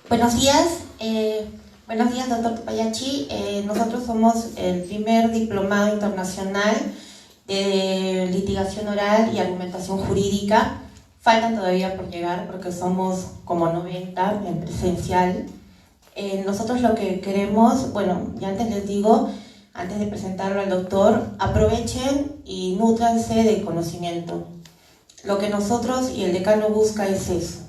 Buenos días, doctor Tupayachi. Nosotros somos el primer diplomado internacional de litigación oral y argumentación jurídica. Faltan todavía por llegar porque somos como 90 en presencial. Nosotros lo que queremos, bueno, ya antes les digo, antes de presentarlo al doctor, aprovechen y nútranse de conocimiento. Lo que nosotros y el decano busca es eso.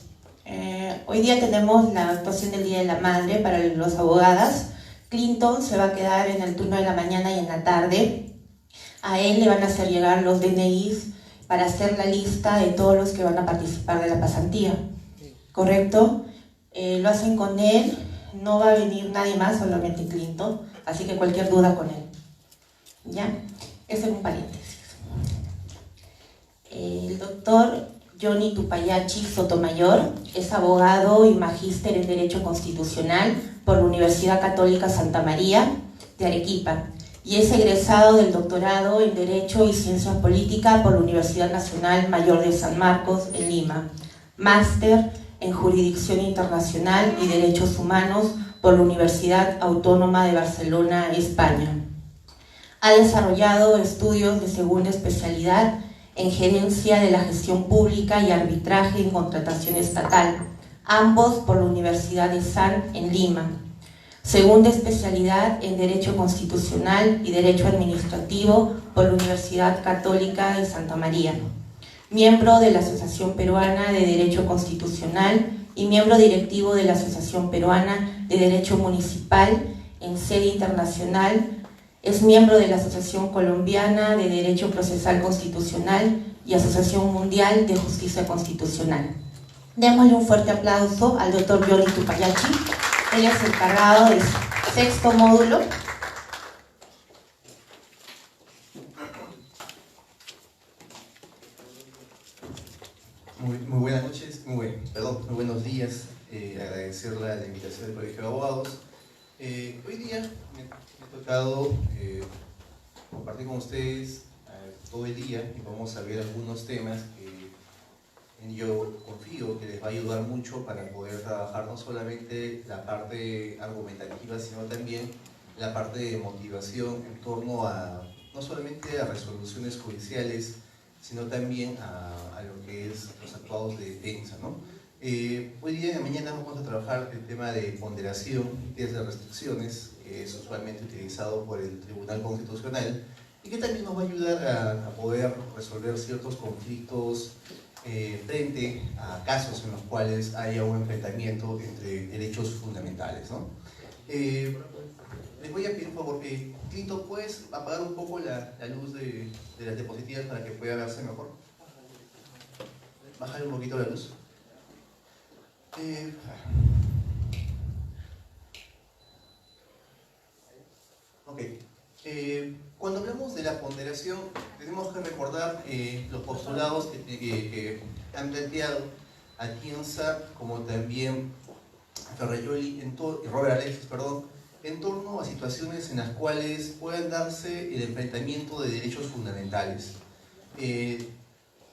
Hoy día tenemos la actuación del Día de la Madre para los abogadas. Clinton se va a quedar en el turno de la mañana y en la tarde. A él le van a hacer llegar los DNIs para hacer la lista de todos los que van a participar de la pasantía. ¿Correcto? Lo hacen con él, no va a venir nadie más, solamente Clinton, así que cualquier duda con él. ¿Ya? Ese es un paréntesis. El doctor Johnny Tupayachi Sotomayor es abogado y magíster en Derecho Constitucional por la Universidad Católica Santa María de Arequipa y es egresado del doctorado en Derecho y Ciencias Políticas por la Universidad Nacional Mayor de San Marcos en Lima, máster en Jurisdicción Internacional y Derechos Humanos por la Universidad Autónoma de Barcelona, España. Ha desarrollado estudios de segunda especialidad en Gerencia de la Gestión Pública y Arbitraje en Contratación Estatal, ambos por la Universidad de San en Lima. Segunda especialidad en Derecho Constitucional y Derecho Administrativo por la Universidad Católica de Santa María. Miembro de la Asociación Peruana de Derecho Constitucional y miembro directivo de la Asociación Peruana de Derecho Municipal en sede internacional. Es miembro de la Asociación Colombiana de Derecho Procesal Constitucional y Asociación Mundial de Justicia Constitucional. Démosle un fuerte aplauso al doctor Johnny Tupayachi. Él es encargado del sexto módulo. Muy buenas noches, muy buenos días. Agradecer la invitación del Colegio de Abogados. Hoy día me ha tocado compartir con ustedes todo el día y vamos a ver algunos temas que yo confío que les va a ayudar mucho para poder trabajar no solamente la parte argumentativa, sino también la parte de motivación en torno a no solamente a resoluciones judiciales, sino también a lo que es los actuados de defensa, ¿no? Hoy día de mañana vamos a trabajar el tema de ponderación, test de restricciones, que es usualmente utilizado por el Tribunal Constitucional y que también nos va a ayudar a poder resolver ciertos conflictos frente a casos en los cuales haya un enfrentamiento entre derechos fundamentales, ¿no? Les voy a pedir un favor, Tito, ¿puedes apagar un poco la luz de las diapositivas para que pueda verse mejor? Bajar un poquito la luz. Ok. Cuando hablamos de la ponderación, tenemos que recordar los postulados que han planteado Atienza, como también Ferrajoli y Robert Alexis, en torno a situaciones en las cuales puedan darse el enfrentamiento de derechos fundamentales.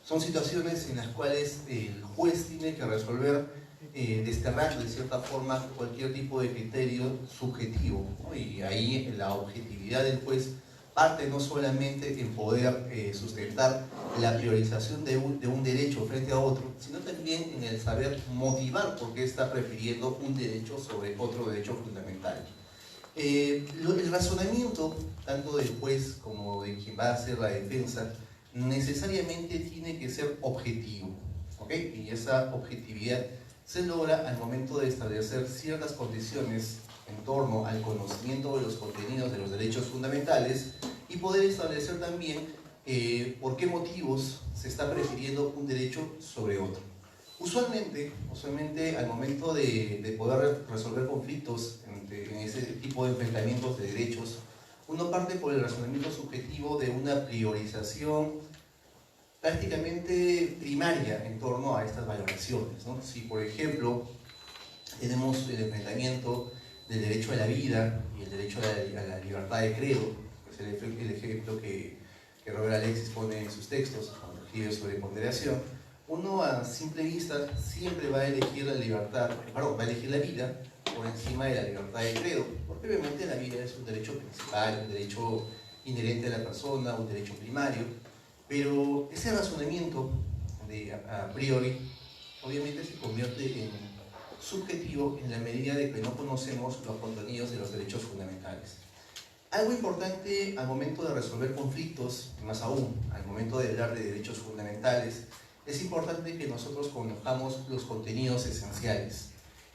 Son situaciones en las cuales el juez tiene que resolver desterrando de cierta forma cualquier tipo de criterio subjetivo, ¿no? Y ahí la objetividad del juez parte no solamente en poder sustentar la priorización de un derecho frente a otro, sino también en el saber motivar por qué está prefiriendo un derecho sobre otro derecho fundamental. El razonamiento, tanto del juez como de quien va a hacer la defensa, necesariamente tiene que ser objetivo, ¿ok? Y esa objetividad se logra al momento de establecer ciertas condiciones en torno al conocimiento de los contenidos de los derechos fundamentales y poder establecer también por qué motivos se está prefiriendo un derecho sobre otro. Usualmente al momento de poder resolver conflictos en ese tipo de enfrentamientos de derechos, uno parte por el razonamiento subjetivo de una priorización prácticamente primaria en torno a estas valoraciones, ¿no? Si, por ejemplo, tenemos el enfrentamiento del derecho a la vida y el derecho a la libertad de credo, que es el ejemplo que Robert Alexis pone en sus textos cuando escribe sobre ponderación, uno a simple vista siempre va a elegir la libertad, perdón, va a elegir la vida por encima de la libertad de credo, porque obviamente la vida es un derecho principal, un derecho inherente a la persona, un derecho primario, pero ese razonamiento a priori obviamente se convierte en subjetivo en la medida de que no conocemos los contenidos de los derechos fundamentales. Algo importante al momento de resolver conflictos, más aún al momento de hablar de derechos fundamentales, es importante que nosotros conozcamos los contenidos esenciales.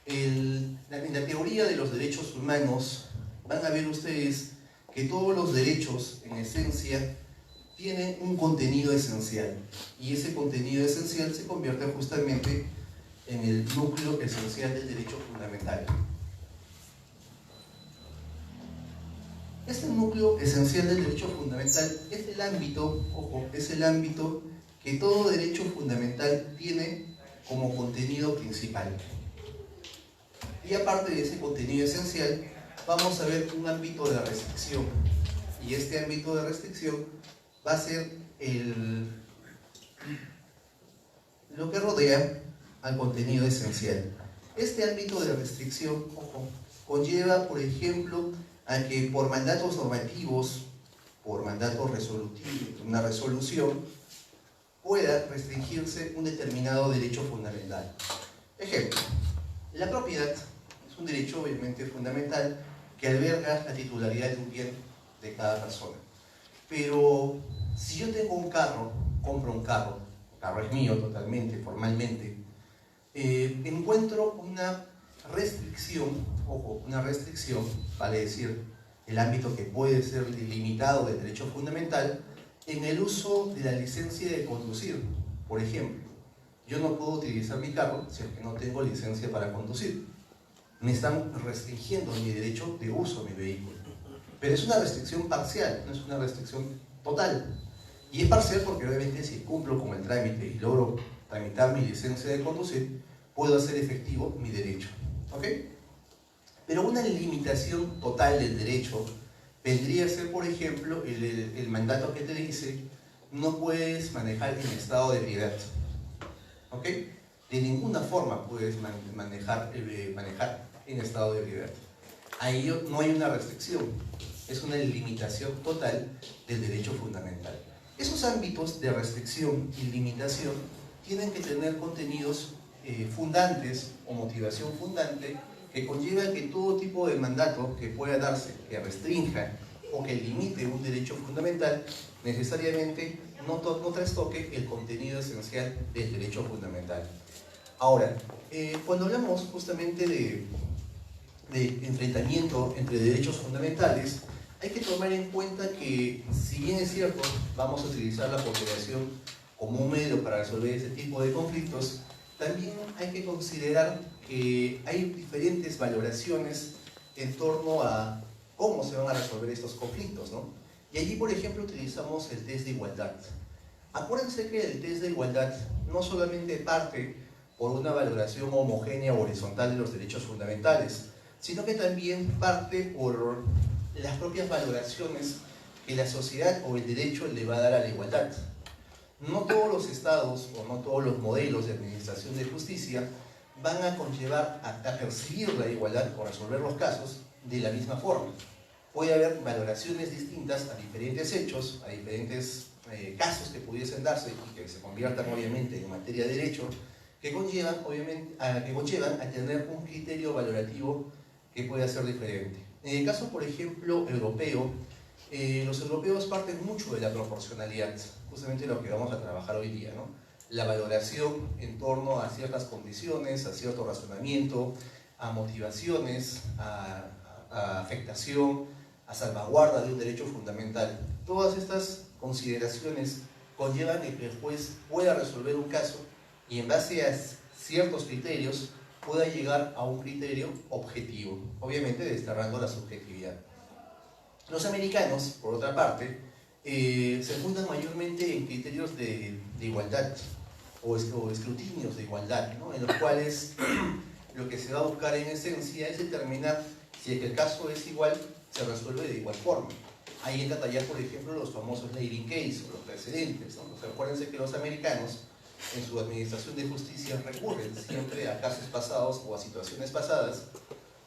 En la teoría de los derechos humanos van a ver ustedes que todos los derechos en esencia tienen un contenido esencial, y ese contenido esencial se convierte justamente en el núcleo esencial del derecho fundamental. Este núcleo esencial del derecho fundamental es el ámbito, ojo, es el ámbito que todo derecho fundamental tiene como contenido principal. Y aparte de ese contenido esencial, vamos a ver un ámbito de restricción. Y este ámbito de restricción va a ser lo que rodea al contenido esencial. Este ámbito de restricción, ojo, conlleva, por ejemplo, a que por mandatos normativos, por mandatos resolutivos, una resolución, pueda restringirse un determinado derecho fundamental. Ejemplo, la propiedad es un derecho obviamente fundamental que alberga la titularidad de un bien de cada persona. Pero si yo tengo un carro, compro un carro, el carro es mío totalmente, formalmente, encuentro una restricción, ojo, una restricción, vale decir, el ámbito que puede ser limitado del derecho fundamental, en el uso de la licencia de conducir. Por ejemplo, yo no puedo utilizar mi carro si es que no tengo licencia para conducir. Me están restringiendo mi derecho de uso de mi vehículo. Pero es una restricción parcial, no es una restricción total. Y es parcial porque obviamente si cumplo con el trámite y logro tramitar mi licencia de conducir, puedo hacer efectivo mi derecho. ¿Ok? Pero una limitación total del derecho vendría a ser, por ejemplo, el mandato que te dice no puedes manejar en estado de ebriedad. ¿Ok? De ninguna forma puedes manejar en estado de ebriedad. Ahí no hay una restricción, es una limitación total del derecho fundamental. Esos ámbitos de restricción y limitación tienen que tener contenidos fundantes o motivación fundante que conlleva que todo tipo de mandato que pueda darse, que restrinja o que limite un derecho fundamental, necesariamente no trastoque el contenido esencial del derecho fundamental. Ahora, cuando hablamos justamente de enfrentamiento entre derechos fundamentales, hay que tomar en cuenta que, si bien es cierto, vamos a utilizar la cooperación como un medio para resolver ese tipo de conflictos, también hay que considerar que hay diferentes valoraciones en torno a cómo se van a resolver estos conflictos, ¿no? Y allí, por ejemplo, utilizamos el test de igualdad. Acuérdense que el test de igualdad no solamente parte por una valoración homogénea o horizontal de los derechos fundamentales, sino que también parte por las propias valoraciones que la sociedad o el derecho le va a dar a la igualdad. No todos los estados o no todos los modelos de administración de justicia van a conllevar a percibir la igualdad o resolver los casos de la misma forma. Puede haber valoraciones distintas a diferentes hechos, a diferentes casos que pudiesen darse y que se conviertan obviamente en materia de derecho, que conllevan a tener un criterio valorativo que pueda ser diferente. En el caso, por ejemplo, europeo, los europeos parten mucho de la proporcionalidad, justamente lo que vamos a trabajar hoy día, ¿no? La valoración en torno a ciertas condiciones, a cierto razonamiento, a motivaciones, a afectación, a salvaguarda de un derecho fundamental. Todas estas consideraciones conllevan que el juez pueda resolver un caso y en base a ciertos criterios pueda llegar a un criterio objetivo, obviamente desterrando la subjetividad. Los americanos, por otra parte, se fundan mayormente en criterios de igualdad o escrutinios de igualdad, ¿no? En los cuales lo que se va a buscar en esencia es determinar si el caso es igual, se resuelve de igual forma. Ahí entra a tallar, por ejemplo, los famosos leading case o los precedentes, ¿no? O sea, acuérdense que los americanos en su administración de justicia recurren siempre a casos pasados o a situaciones pasadas,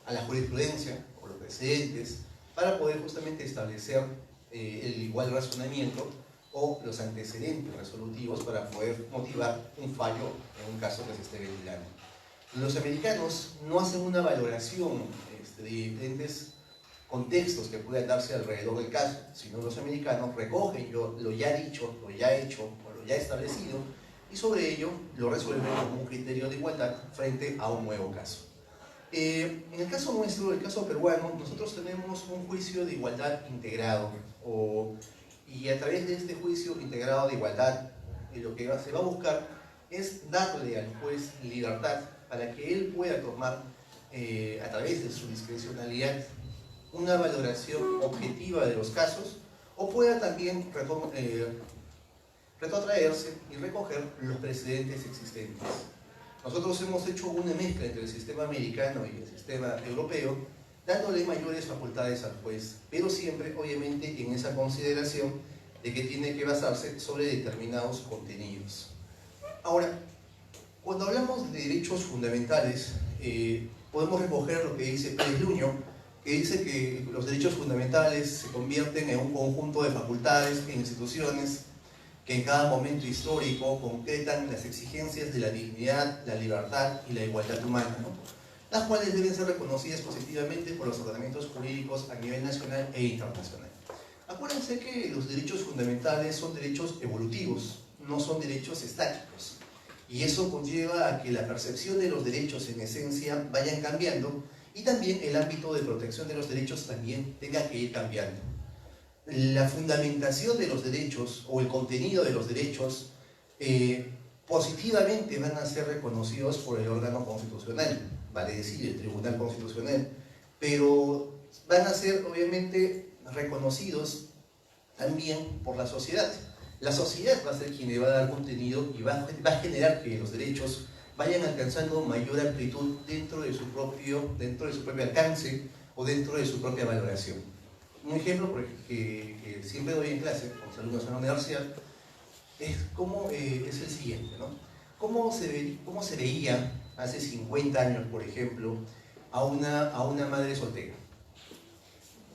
a la jurisprudencia o los precedentes, para poder justamente establecer el igual razonamiento o los antecedentes resolutivos para poder motivar un fallo en un caso que se esté ventilando. Los americanos no hacen una valoración de diferentes contextos que puedan darse alrededor del caso, sino los americanos recogen lo ya dicho, lo ya hecho o lo ya establecido y sobre ello lo resuelven como un criterio de igualdad frente a un nuevo caso. En el caso nuestro, el caso peruano, nosotros tenemos un juicio de igualdad integrado y a través de este juicio integrado de igualdad lo que se va a buscar es darle al juez libertad para que él pueda tomar a través de su discrecionalidad una valoración objetiva de los casos o pueda también retrotraerse y recoger los precedentes existentes. Nosotros hemos hecho una mezcla entre el sistema americano y el sistema europeo, dándole mayores facultades al juez, pero siempre, obviamente, en esa consideración de que tiene que basarse sobre determinados contenidos. Ahora, cuando hablamos de derechos fundamentales, podemos recoger lo que dice Pérez Luño, que dice que los derechos fundamentales se convierten en un conjunto de facultades e instituciones que en cada momento histórico concretan las exigencias de la dignidad, la libertad y la igualdad humana, ¿no? Las cuales deben ser reconocidas positivamente por los ordenamientos jurídicos a nivel nacional e internacional. Acuérdense que los derechos fundamentales son derechos evolutivos, no son derechos estáticos, y eso conlleva a que la percepción de los derechos en esencia vayan cambiando y también el ámbito de protección de los derechos también tenga que ir cambiando. La fundamentación de los derechos o el contenido de los derechos positivamente van a ser reconocidos por el órgano constitucional, vale decir, el Tribunal Constitucional, pero van a ser obviamente reconocidos también por la sociedad. La sociedad va a ser quien le va a dar contenido y va a generar que los derechos vayan alcanzando mayor amplitud dentro de su propio alcance o dentro de su propia valoración. Un ejemplo que siempre doy en clase con los alumnos en la universidad es el siguiente, ¿no? ¿Cómo se veía hace 50 años, por ejemplo, a una madre soltera?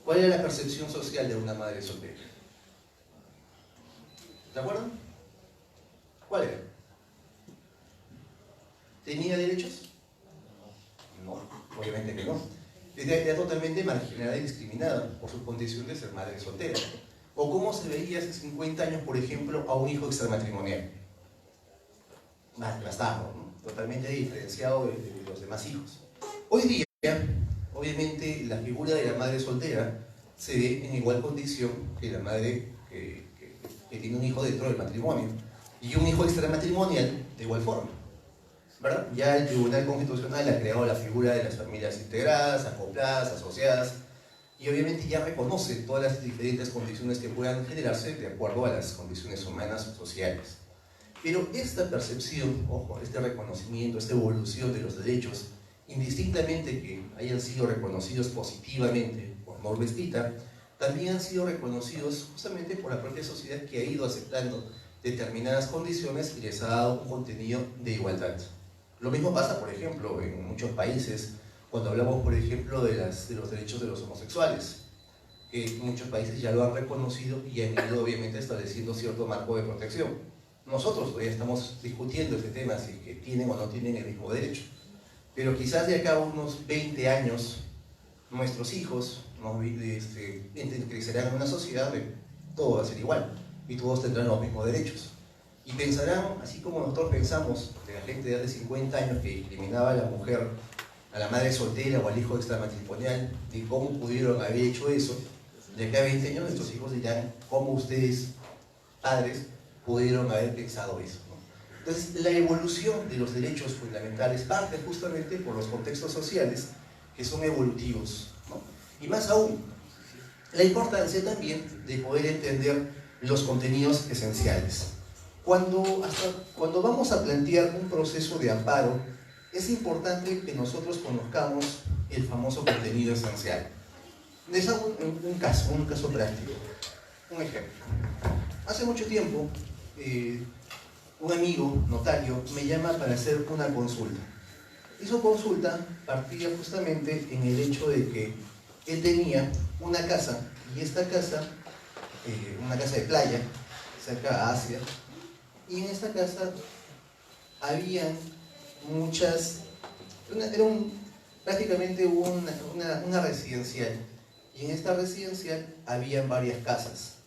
¿Cuál era la percepción social de una madre soltera? ¿De acuerdo? ¿Cuál era? ¿Tenía derechos? No, obviamente que no. Era totalmente marginada y discriminada por su condición de ser madre soltera. ¿O cómo se veía hace 50 años, por ejemplo, a un hijo extramatrimonial? Bastardo, ¿no? Totalmente diferenciado de los demás hijos. Hoy día, obviamente, la figura de la madre soltera se ve en igual condición que la madre que tiene un hijo dentro del matrimonio, y un hijo extramatrimonial de igual forma, ¿verdad? Ya el Tribunal Constitucional ha creado la figura de las familias integradas, acopladas, asociadas, y obviamente ya reconoce todas las diferentes condiciones que puedan generarse de acuerdo a las condiciones humanas o sociales. Pero esta percepción, ojo, este reconocimiento, esta evolución de los derechos, indistintamente que hayan sido reconocidos positivamente por norma escrita, también han sido reconocidos justamente por la propia sociedad que ha ido aceptando determinadas condiciones y les ha dado un contenido de igualdad. Lo mismo pasa, por ejemplo, en muchos países, cuando hablamos, por ejemplo, de los derechos de los homosexuales, que muchos países ya lo han reconocido y han ido, obviamente, estableciendo cierto marco de protección. Nosotros todavía estamos discutiendo este tema, si que tienen o no tienen el mismo derecho. Pero quizás de acá a unos 20 años, nuestros hijos crecerán en una sociedad donde todo va a ser igual y todos tendrán los mismos derechos. Y pensarán, así como nosotros pensamos de la gente de hace 50 años que discriminaba a la mujer, a la madre soltera o al hijo extramatrimonial, de cómo pudieron haber hecho eso, de acá a 20 años nuestros hijos dirán cómo ustedes, padres, pudieron haber pensado eso, ¿no? Entonces, la evolución de los derechos fundamentales parte justamente por los contextos sociales que son evolutivos, ¿no? Y más aún, la importancia también de poder entender los contenidos esenciales. Cuando vamos a plantear un proceso de amparo, es importante que nosotros conozcamos el famoso contenido esencial. Les hago un caso práctico, un ejemplo. Hace mucho tiempo, un amigo notario me llama para hacer una consulta. Y su consulta partía justamente en el hecho de que él tenía una casa, y esta casa, una casa de playa, cerca a Asia, y en esta casa habían muchas, prácticamente una residencial, y en esta residencial habían varias casas,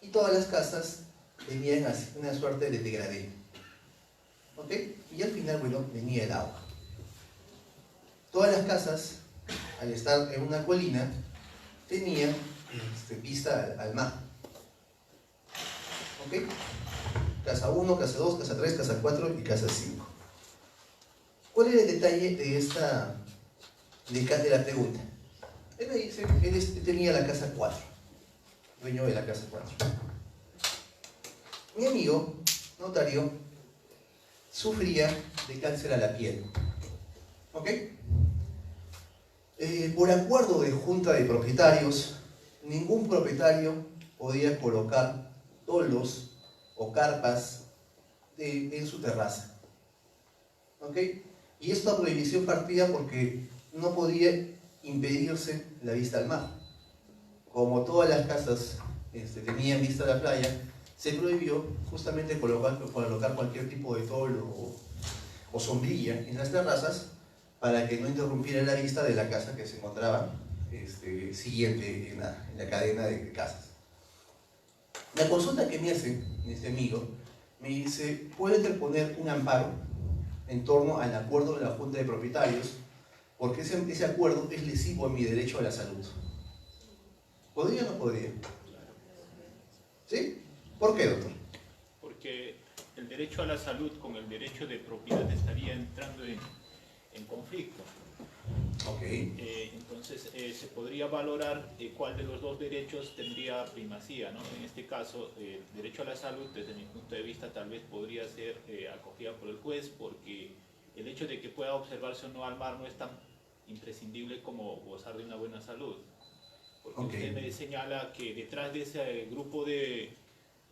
y todas las casas tenían así una suerte de degradé, ¿ok? Y al final, bueno, venía el agua. Todas las casas, al estar en una colina, tenían vista al mar, ¿ok? Casa 1, casa 2, casa 3, casa 4 y casa 5. ¿Cuál era el detalle de la pregunta? Él me dice, él tenía la casa 4, dueño de la casa 4. Mi amigo, notario, sufría de cáncer a la piel, ¿ok? Por acuerdo de junta de propietarios, ningún propietario podía colocar toldos o carpas en su terraza, ¿ok? Y esta prohibición partía porque no podía impedirse la vista al mar. Como todas las casas tenían vista a la playa, se prohibió justamente colocar cualquier tipo de toldo o sombrilla en las terrazas para que no interrumpiera la vista de la casa que se encontraba siguiente en la cadena de casas. La consulta que me hace este amigo me dice, ¿puedo interponer un amparo en torno al acuerdo de la Junta de Propietarios? Porque ese acuerdo es lesivo a mi derecho a la salud. ¿Podría o no podría? ¿Sí? ¿Por qué, doctor? Porque el derecho a la salud con el derecho de propiedad estaría entrando en conflicto. Okay. Entonces se podría valorar cuál de los dos derechos tendría primacía, ¿no? En este caso, el derecho a la salud, desde mi punto de vista, tal vez podría ser acogida por el juez, porque el hecho de que pueda observarse o no al mar no es tan imprescindible como gozar de una buena salud. Porque usted me señala que detrás de ese grupo de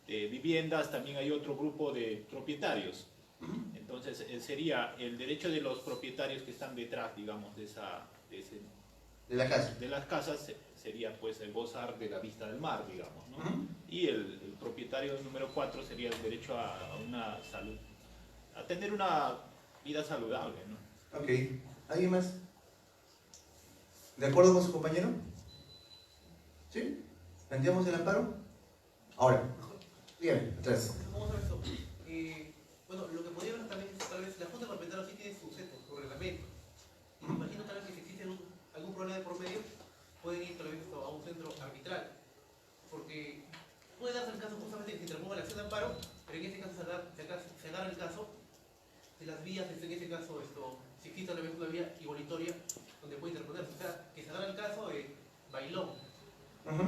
viviendas también hay otro grupo de propietarios. Entonces sería el derecho de los propietarios que están detrás, digamos, de la casa. De las casas, sería pues el gozar de la vista del mar, digamos, ¿no? Y el propietario número 4 sería el derecho a una salud, a tener una vida saludable, ¿no? Ok. ¿Alguien más? ¿De acuerdo con su compañero? ¿Sí? ¿Planteamos el amparo? Ahora, dígame, atrás. ¿Cómo se esto? Bueno, lo que podría ver también es tal vez la Junta de Propietarios sí tiene su seto, su reglamento. Y me imagino tal vez que si existe algún problema de por medio, pueden ir tal vez a un centro arbitral. Porque puede darse el caso justamente que se interponga la acción de amparo, pero en este caso se agarra el caso de las vías, en este caso, si existe tal vez una vía igualitoria donde puede interponerse. O sea, que se agarra el caso de Bailón.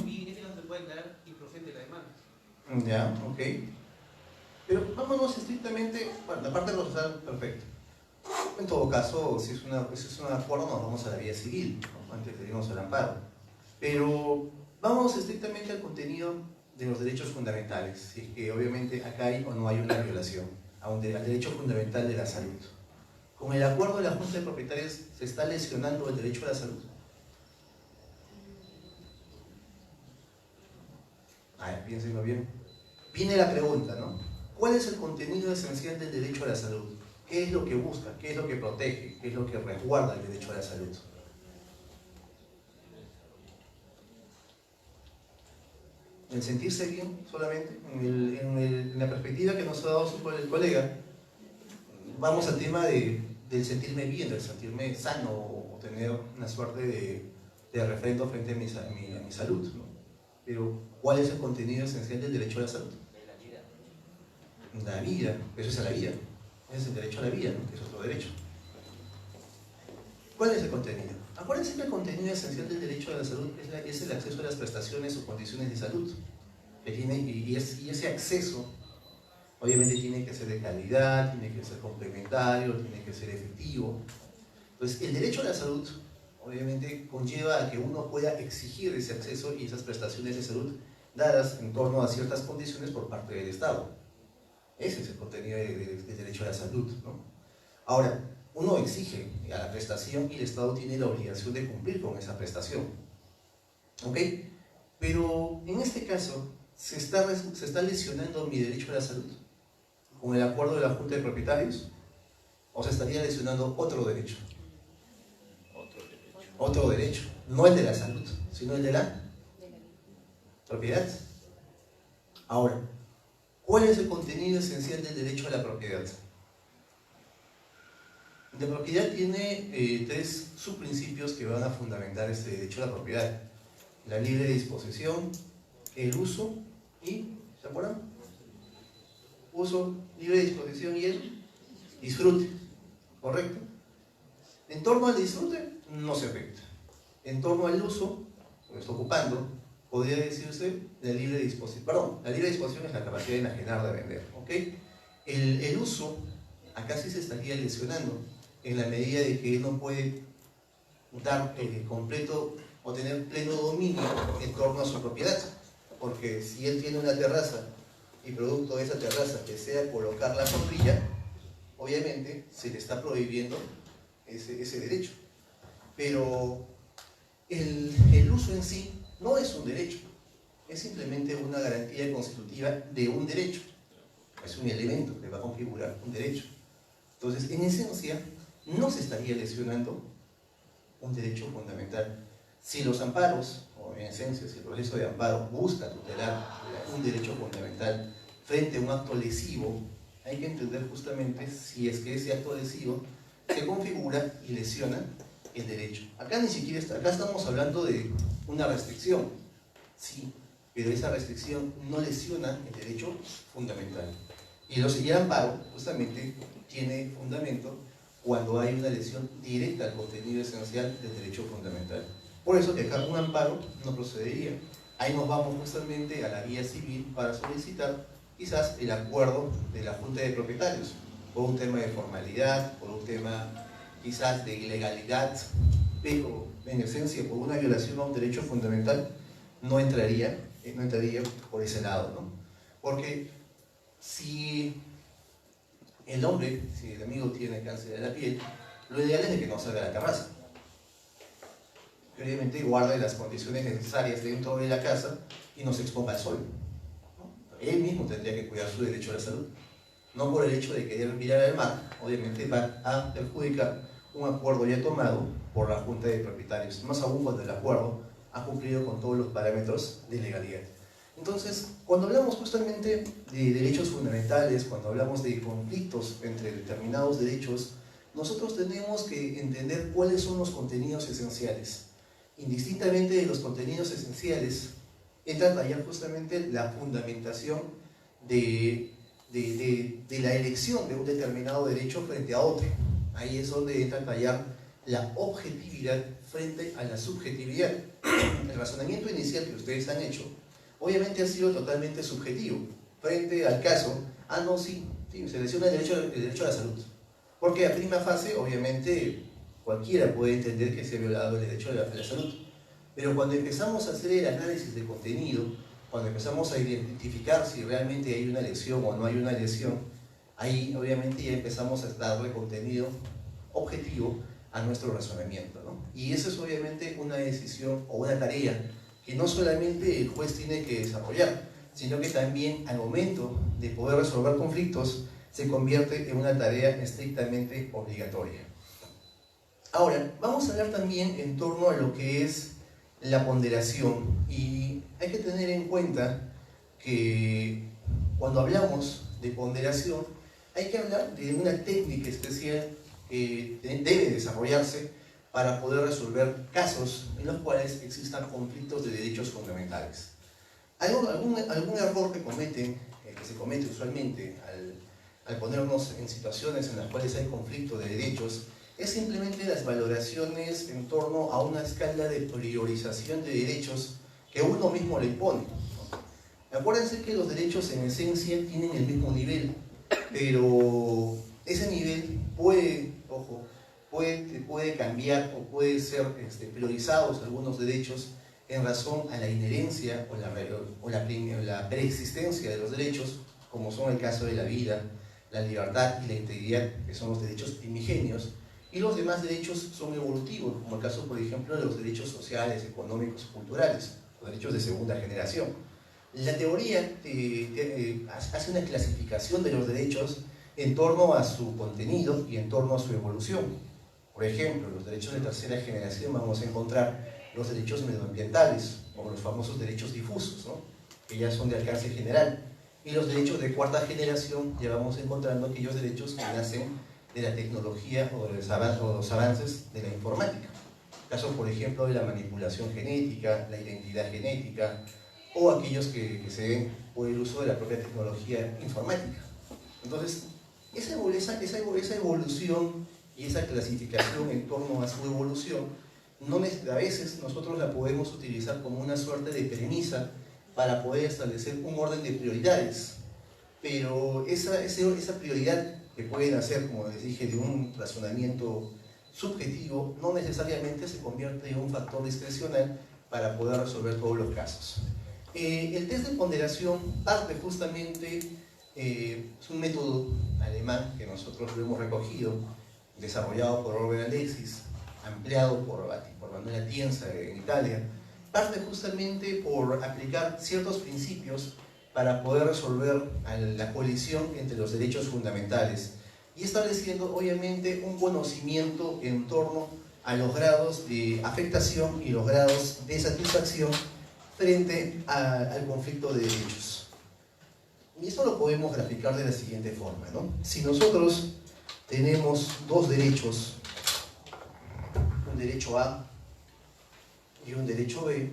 Y en este caso se puede declarar improcedente la demanda. Ya, ok. Pero vámonos estrictamente, bueno, la parte procesal, perfecto. En todo caso, si es un acuerdo, nos vamos a la vía civil, ¿no? Antes de irnos al amparo. Pero vamos estrictamente al contenido de los derechos fundamentales, si es que obviamente acá hay o no hay una violación al derecho fundamental de la salud. ¿Con el acuerdo de la Junta de Propietarios se está lesionando el derecho a la salud? A ver, piénsenlo bien. Viene la pregunta, ¿no? ¿Cuál es el contenido esencial del derecho a la salud? ¿Qué es lo que busca? ¿Qué es lo que protege? ¿Qué es lo que resguarda el derecho a la salud? ¿El sentirse bien solamente? En la perspectiva que nos ha dado el colega, vamos al tema del sentirme bien, del sentirme sano o tener una suerte de refrendo frente a mi salud, ¿no? Pero, ¿cuál es el contenido esencial del derecho a la salud? La vida, eso es a la vida. Ese es el derecho a la vida, ¿no? Que es otro derecho. ¿Cuál es el contenido? Acuérdense que el contenido esencial del derecho a la salud es el acceso a las prestaciones o condiciones de salud. Y ese acceso, obviamente, tiene que ser de calidad, tiene que ser complementario, tiene que ser efectivo. Entonces, el derecho a la salud, obviamente, conlleva a que uno pueda exigir ese acceso y esas prestaciones de salud dadas en torno a ciertas condiciones por parte del Estado. Ese es el contenido del derecho a la salud, ¿no? Ahora, uno exige a la prestación y el Estado tiene la obligación de cumplir con esa prestación, ¿ok? Pero en este caso, ¿se está lesionando mi derecho a la salud con el acuerdo de la Junta de Propietarios? ¿O se estaría lesionando otro derecho? Otro derecho, no el de la salud, sino el de la propiedad. Ahora, ¿cuál es el contenido esencial del derecho a la propiedad? La propiedad tiene tres subprincipios que van a fundamentar este derecho a la propiedad: la libre disposición, el uso y, ¿se acuerdan? Uso, libre disposición y el disfrute, ¿correcto? En torno al disfrute no se afecta. En torno al uso, lo está ocupando, podría decirse la libre disposición. Perdón, la libre disposición es la capacidad de enajenar, de vender, ¿ok? El uso, acá sí se estaría lesionando, en la medida de que él no puede dar completo o tener pleno dominio en torno a su propiedad. Porque si él tiene una terraza y producto de esa terraza desea colocar la sombrilla, obviamente se le está prohibiendo ese derecho. Pero el uso en sí no es un derecho, es simplemente una garantía constitutiva de un derecho. Es un elemento que va a configurar un derecho. Entonces, en esencia, no se estaría lesionando un derecho fundamental. Si los amparos, o en esencia, si el proceso de amparo busca tutelar un derecho fundamental frente a un acto lesivo, hay que entender justamente si es que ese acto lesivo se configura y lesiona el derecho. Acá ni siquiera acá estamos hablando de una restricción, sí, pero esa restricción no lesiona el derecho fundamental. Y el amparo justamente tiene fundamento cuando hay una lesión directa al contenido esencial del derecho fundamental. Por eso que acá un amparo no procedería. Ahí nos vamos justamente a la vía civil para solicitar quizás el acuerdo de la Junta de Propietarios, por un tema de formalidad, por un tema quizás de ilegalidad, pero en esencia por una violación a un derecho fundamental no entraría por ese lado, ¿no? Porque si el hombre, si el amigo tiene cáncer de la piel, lo ideal es de que no salga a la terraza, que obviamente guarde las condiciones necesarias dentro de la casa y no se exponga al sol, ¿no? Él mismo tendría que cuidar su derecho a la salud, no por el hecho de querer mirar al mar. Obviamente va a perjudicar un acuerdo ya tomado por la Junta de Propietarios, más aún cuando el acuerdo ha cumplido con todos los parámetros de legalidad. Entonces, cuando hablamos justamente de derechos fundamentales, cuando hablamos de conflictos entre determinados derechos, nosotros tenemos que entender cuáles son los contenidos esenciales. Indistintamente de los contenidos esenciales, entra a tallar justamente la fundamentación de la elección de un determinado derecho frente a otro. Ahí es donde entra a tallar la objetividad frente a la subjetividad. El razonamiento inicial que ustedes han hecho obviamente ha sido totalmente subjetivo frente al caso, no, sí, se lesiona el derecho a la salud, porque a prima fase obviamente cualquiera puede entender que se ha violado el derecho a la salud, pero cuando empezamos a hacer el análisis de contenido, cuando empezamos a identificar si realmente hay una lesión o no hay una lesión, ahí obviamente ya empezamos a darle contenido objetivo a nuestro razonamiento, ¿no? Y eso es obviamente una decisión o una tarea que no solamente el juez tiene que desarrollar, sino que también al momento de poder resolver conflictos se convierte en una tarea estrictamente obligatoria. Ahora, vamos a hablar también en torno a lo que es la ponderación, y hay que tener en cuenta que cuando hablamos de ponderación hay que hablar de una técnica especial que debe desarrollarse para poder resolver casos en los cuales existan conflictos de derechos fundamentales. Algún error que se comete usualmente al ponernos en situaciones en las cuales hay conflicto de derechos es simplemente las valoraciones en torno a una escala de priorización de derechos que uno mismo le impone. Acuérdense que los derechos en esencia tienen el mismo nivel, pero ese nivel puede cambiar o puede ser priorizados algunos derechos en razón a la inherencia o la preexistencia de los derechos, como son el caso de la vida, la libertad y la integridad, que son los derechos primigenios, y los demás derechos son evolutivos, como el caso, por ejemplo, de los derechos sociales, económicos, culturales, los derechos de segunda generación. La teoría hace una clasificación de los derechos en torno a su contenido y en torno a su evolución. Por ejemplo, los derechos de tercera generación vamos a encontrar los derechos medioambientales, como los famosos derechos difusos, ¿no?, que ya son de alcance general. Y los derechos de cuarta generación ya vamos encontrando aquellos derechos que nacen de la tecnología o de los avances de la informática. Caso, por ejemplo, de la manipulación genética, la identidad genética, o aquellos que se den por el uso de la propia tecnología informática. Entonces, esa evolución y esa clasificación en torno a su evolución, a veces nosotros la podemos utilizar como una suerte de premisa para poder establecer un orden de prioridades, pero esa prioridad que pueden hacer, como les dije, de un razonamiento subjetivo, no necesariamente se convierte en un factor discrecional para poder resolver todos los casos. El test de ponderación parte justamente, es un método alemán que nosotros lo hemos recogido, desarrollado por Robert Alexis, ampliado por Manuel Atienza en Italia, parte justamente por aplicar ciertos principios para poder resolver la colisión entre los derechos fundamentales y estableciendo obviamente un conocimiento en torno a los grados de afectación y los grados de satisfacción frente al conflicto de derechos. Y esto lo podemos graficar de la siguiente forma, ¿no? Si nosotros tenemos dos derechos, un derecho A y un derecho B,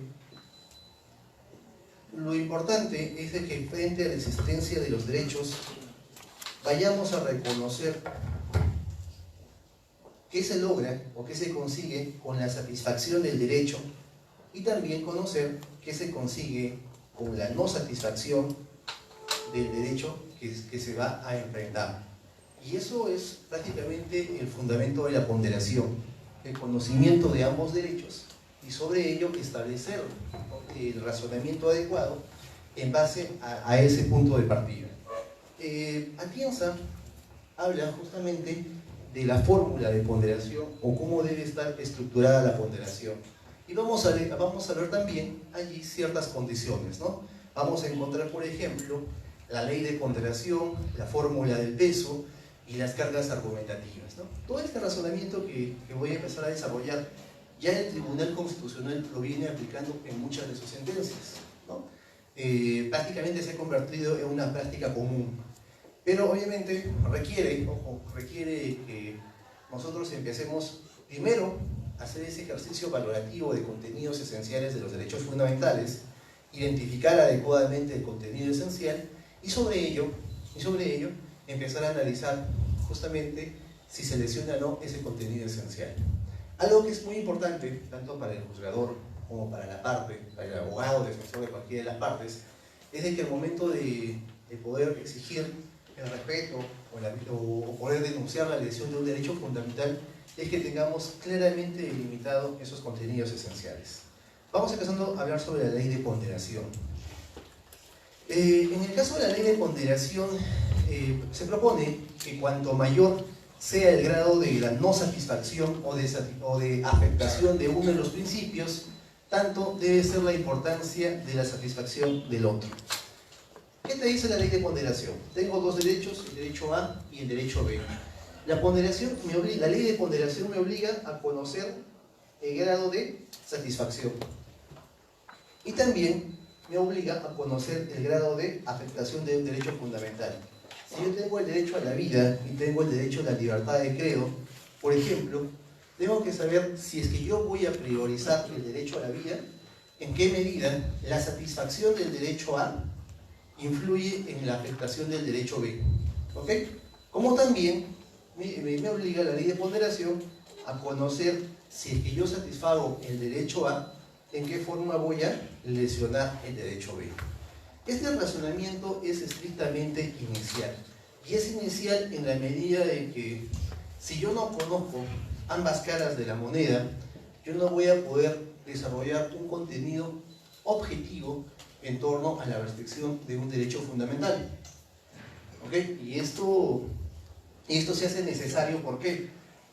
lo importante es de que frente a la existencia de los derechos vayamos a reconocer qué se logra o qué se consigue con la satisfacción del derecho y también conocer qué se consigue con la no satisfacción del derecho que se va a enfrentar. Y eso es prácticamente el fundamento de la ponderación, el conocimiento de ambos derechos y sobre ello establecer el razonamiento adecuado en base a ese punto de partida. Atienza habla justamente de la fórmula de ponderación o cómo debe estar estructurada la ponderación. Y vamos a ver también allí ciertas condiciones, ¿no? Vamos a encontrar, por ejemplo, la ley de ponderación, la fórmula del peso y las cargas argumentativas, ¿no? Todo este razonamiento que voy a empezar a desarrollar, ya el Tribunal Constitucional lo viene aplicando en muchas de sus sentencias, ¿no? Prácticamente se ha convertido en una práctica común, pero obviamente requiere que nosotros empecemos primero a hacer ese ejercicio valorativo de contenidos esenciales de los derechos fundamentales, identificar adecuadamente el contenido esencial y sobre ello empezar a analizar justamente si se lesiona o no ese contenido esencial. Algo que es muy importante, tanto para el juzgador como para la parte, para el abogado, defensor de cualquiera de las partes, es de que al momento de poder exigir el respeto o poder denunciar la lesión de un derecho fundamental, es que tengamos claramente delimitado esos contenidos esenciales. Vamos empezando a hablar sobre la ley de ponderación. En el caso de la ley de ponderación, se propone que cuanto mayor sea el grado de la no satisfacción o de afectación de uno de los principios, tanto debe ser la importancia de la satisfacción del otro. ¿Qué te dice la ley de ponderación? Tengo dos derechos, el derecho A y el derecho B. La ley de ponderación me obliga a conocer el grado de satisfacción y también me obliga a conocer el grado de afectación de un derecho fundamental. Si yo tengo el derecho a la vida y tengo el derecho a la libertad de credo, por ejemplo, tengo que saber si es que yo voy a priorizar el derecho a la vida, en qué medida la satisfacción del derecho A influye en la afectación del derecho B. ¿Ok? Como también me obliga la ley de ponderación a conocer si es que yo satisfago el derecho A, en qué forma voy a lesionar el derecho B. Este razonamiento es estrictamente inicial, y es inicial en la medida de que si yo no conozco ambas caras de la moneda, yo no voy a poder desarrollar un contenido objetivo en torno a la restricción de un derecho fundamental. ¿Ok? Y esto se hace necesario, ¿por qué?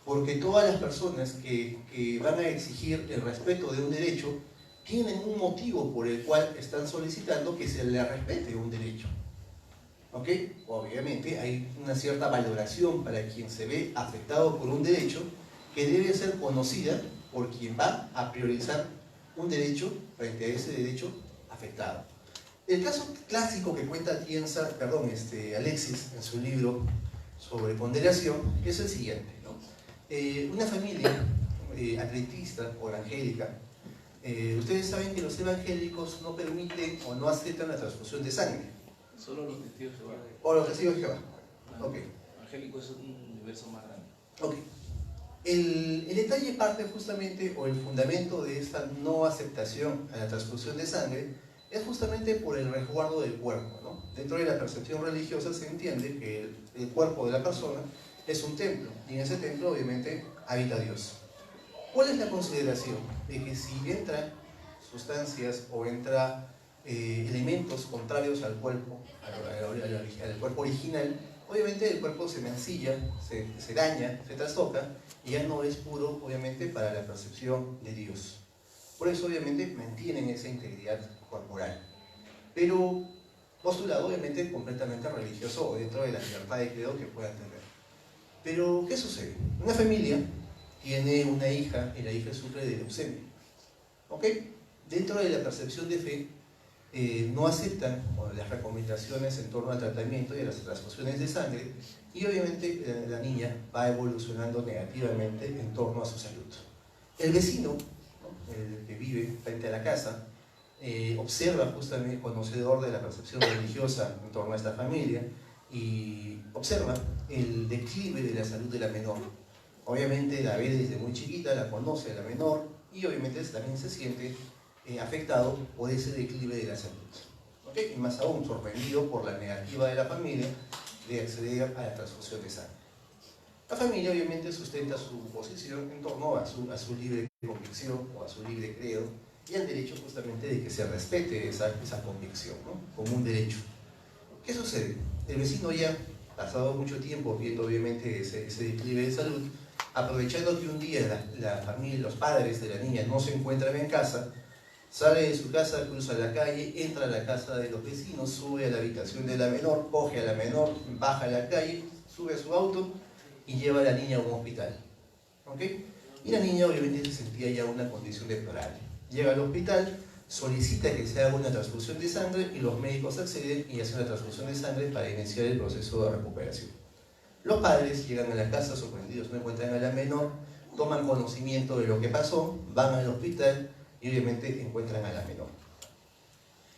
Porque todas las personas que van a exigir el respeto de un derecho tienen un motivo por el cual están solicitando que se les respete un derecho. ¿Ok? Obviamente hay una cierta valoración para quien se ve afectado por un derecho que debe ser conocida por quien va a priorizar un derecho frente a ese derecho afectado. El caso clásico que cuenta Alexis en su libro sobre ponderación es el siguiente, ¿no? Una familia adventista o evangélica, ustedes saben que los evangélicos no permiten o no aceptan la transfusión de sangre. Solo los testigos de Jehová. O los testigos de Jehová. Ok. Evangélico es un universo más grande. Ok. El detalle parte justamente, o el fundamento de esta no aceptación a la transfusión de sangre, es justamente por el resguardo del cuerpo, ¿no? Dentro de la percepción religiosa se entiende que el cuerpo de la persona es un templo, y en ese templo obviamente habita Dios. ¿Cuál es la consideración? De que si entran sustancias o entra elementos contrarios al cuerpo, al cuerpo original, obviamente el cuerpo se mancilla, se daña, se trastoca, y ya no es puro, obviamente, para la percepción de Dios. Por eso, obviamente, mantienen esa integridad corporal. Pero postulado, obviamente, completamente religioso o dentro de la libertad de credo que puedan tener. Pero, ¿qué sucede? Una familia tiene una hija y la hija sufre de leucemia. ¿Ok? Dentro de la percepción de fe, no aceptan las recomendaciones en torno al tratamiento y a las transfusiones de sangre, y obviamente la niña va evolucionando negativamente en torno a su salud. El vecino, ¿no?, el que vive frente a la casa, observa justamente, conocedor de la percepción religiosa en torno a esta familia, y observa el declive de la salud de la menor. Obviamente la ve desde muy chiquita, la conoce a la menor, y obviamente también se siente afectado por ese declive de la salud. ¿Okay? Y más aún sorprendido por la negativa de la familia de acceder a la transfusión de sangre. La familia obviamente sustenta su posición en torno a su libre convicción o a su libre credo, y al derecho justamente de que se respete esa convicción, ¿no?, como un derecho. ¿Qué sucede? El vecino, ya pasado mucho tiempo viendo obviamente ese declive de salud, aprovechando que un día la familia, los padres de la niña no se encuentran en casa, sale de su casa, cruza la calle, entra a la casa de los vecinos, sube a la habitación de la menor, coge a la menor, baja a la calle, sube a su auto y lleva a la niña a un hospital. ¿Ok? Y la niña obviamente se sentía ya en una condición deplorable. Llega al hospital, solicita que se haga una transfusión de sangre y los médicos acceden y hacen la transfusión de sangre para iniciar el proceso de recuperación. Los padres llegan a la casa sorprendidos, no encuentran a la menor, toman conocimiento de lo que pasó, van al hospital y obviamente encuentran a la menor.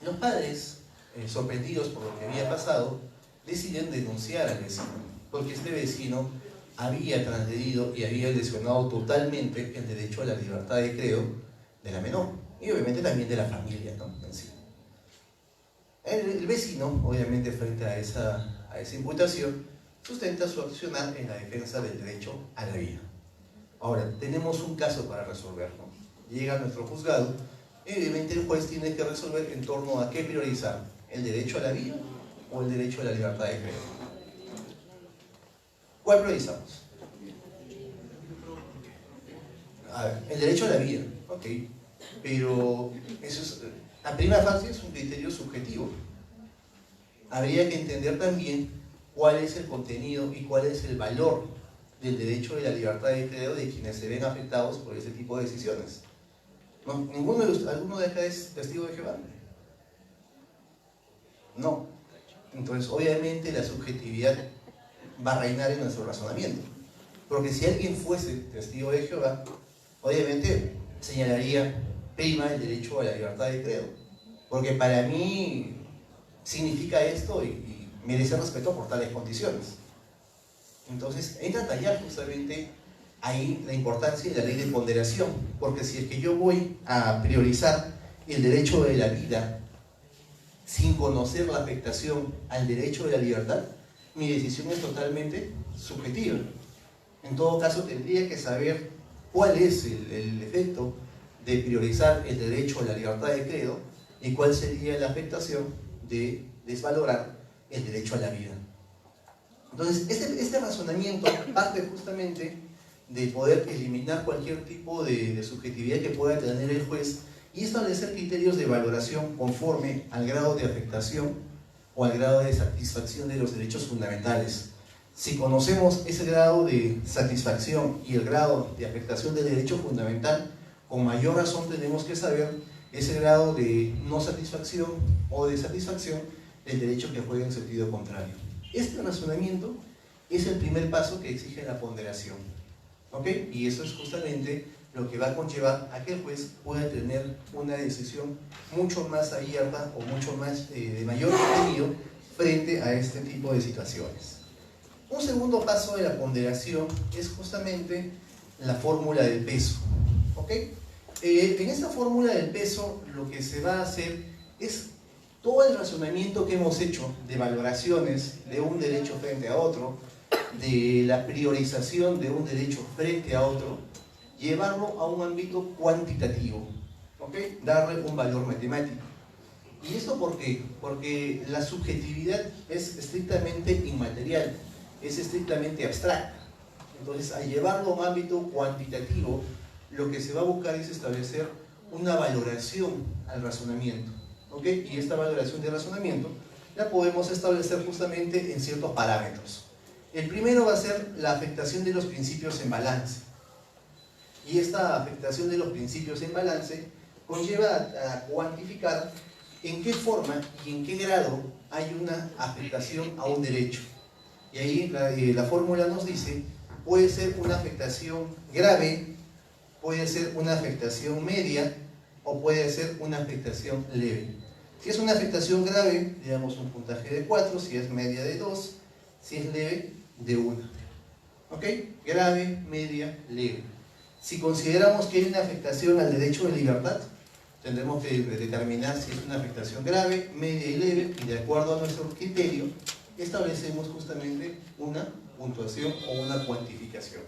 Los padres, sorprendidos por lo que había pasado, deciden denunciar al vecino, porque este vecino había transgredido y había lesionado totalmente el derecho a la libertad de credo de la menor, y obviamente también de la familia, ¿no?, en sí. El vecino, obviamente, frente a esa imputación, sustenta su accionar en la defensa del derecho a la vida. Ahora, tenemos un caso para resolver, ¿no? Llega a nuestro juzgado, y obviamente el juez tiene que resolver en torno a qué priorizar, el derecho a la vida o el derecho a la libertad de credo. ¿Cuál priorizamos? A ver, el derecho a la vida, ok, pero eso es, a primera fase es un criterio subjetivo. Habría que entender también cuál es el contenido y cuál es el valor del derecho de la libertad de credo de quienes se ven afectados por ese tipo de decisiones. ¿No? ¿Alguno de acá es testigo de Jehová? No. Entonces, obviamente, la subjetividad va a reinar en nuestro razonamiento. Porque si alguien fuese testigo de Jehová, obviamente señalaría prima el derecho a la libertad de credo. Porque para mí significa esto y merece respeto por tales condiciones. Entonces, entra a tallar justamente ahí la importancia de la ley de ponderación, porque si es que yo voy a priorizar el derecho de la vida sin conocer la afectación al derecho de la libertad, mi decisión es totalmente subjetiva. En todo caso, tendría que saber cuál es el efecto de priorizar el derecho a la libertad de credo y cuál sería la afectación de desvalorar el derecho a la vida. Entonces, este razonamiento parte justamente de poder eliminar cualquier tipo de subjetividad que pueda tener el juez y establecer criterios de valoración conforme al grado de afectación o al grado de satisfacción de los derechos fundamentales. Si conocemos ese grado de satisfacción y el grado de afectación del derecho fundamental, con mayor razón tenemos que saber ese grado de no satisfacción o de satisfacción del derecho que juega en sentido contrario. Este razonamiento es el primer paso que exige la ponderación, ¿ok? Y eso es justamente lo que va a conllevar a que el juez pueda tener una decisión mucho más abierta o mucho más de mayor contenido frente a este tipo de situaciones. Un segundo paso de la ponderación es justamente la fórmula del peso, ¿ok? En esta fórmula del peso lo que se va a hacer es todo el razonamiento que hemos hecho de valoraciones de un derecho frente a otro, de la priorización de un derecho frente a otro, llevarlo a un ámbito cuantitativo, ¿ok? Darle un valor matemático. ¿Y esto por qué? Porque la subjetividad es estrictamente inmaterial, es estrictamente abstracta. Entonces, al llevarlo a un ámbito cuantitativo, lo que se va a buscar es establecer una valoración al razonamiento, ¿ok? Y esta valoración de razonamiento la podemos establecer justamente en ciertos parámetros. El primero va a ser la afectación de los principios en balance. Y esta afectación de los principios en balance conlleva a cuantificar en qué forma y en qué grado hay una afectación a un derecho. Y ahí la fórmula nos dice, puede ser una afectación grave, puede ser una afectación media o puede ser una afectación leve. Si es una afectación grave, le damos un puntaje de 4, si es media de 2, si es leve, de 1. ¿Ok? Grave, media, leve. Si consideramos que hay una afectación al derecho de libertad, tendremos que determinar si es una afectación grave, media y leve, y de acuerdo a nuestro criterio, establecemos justamente una puntuación o una cuantificación.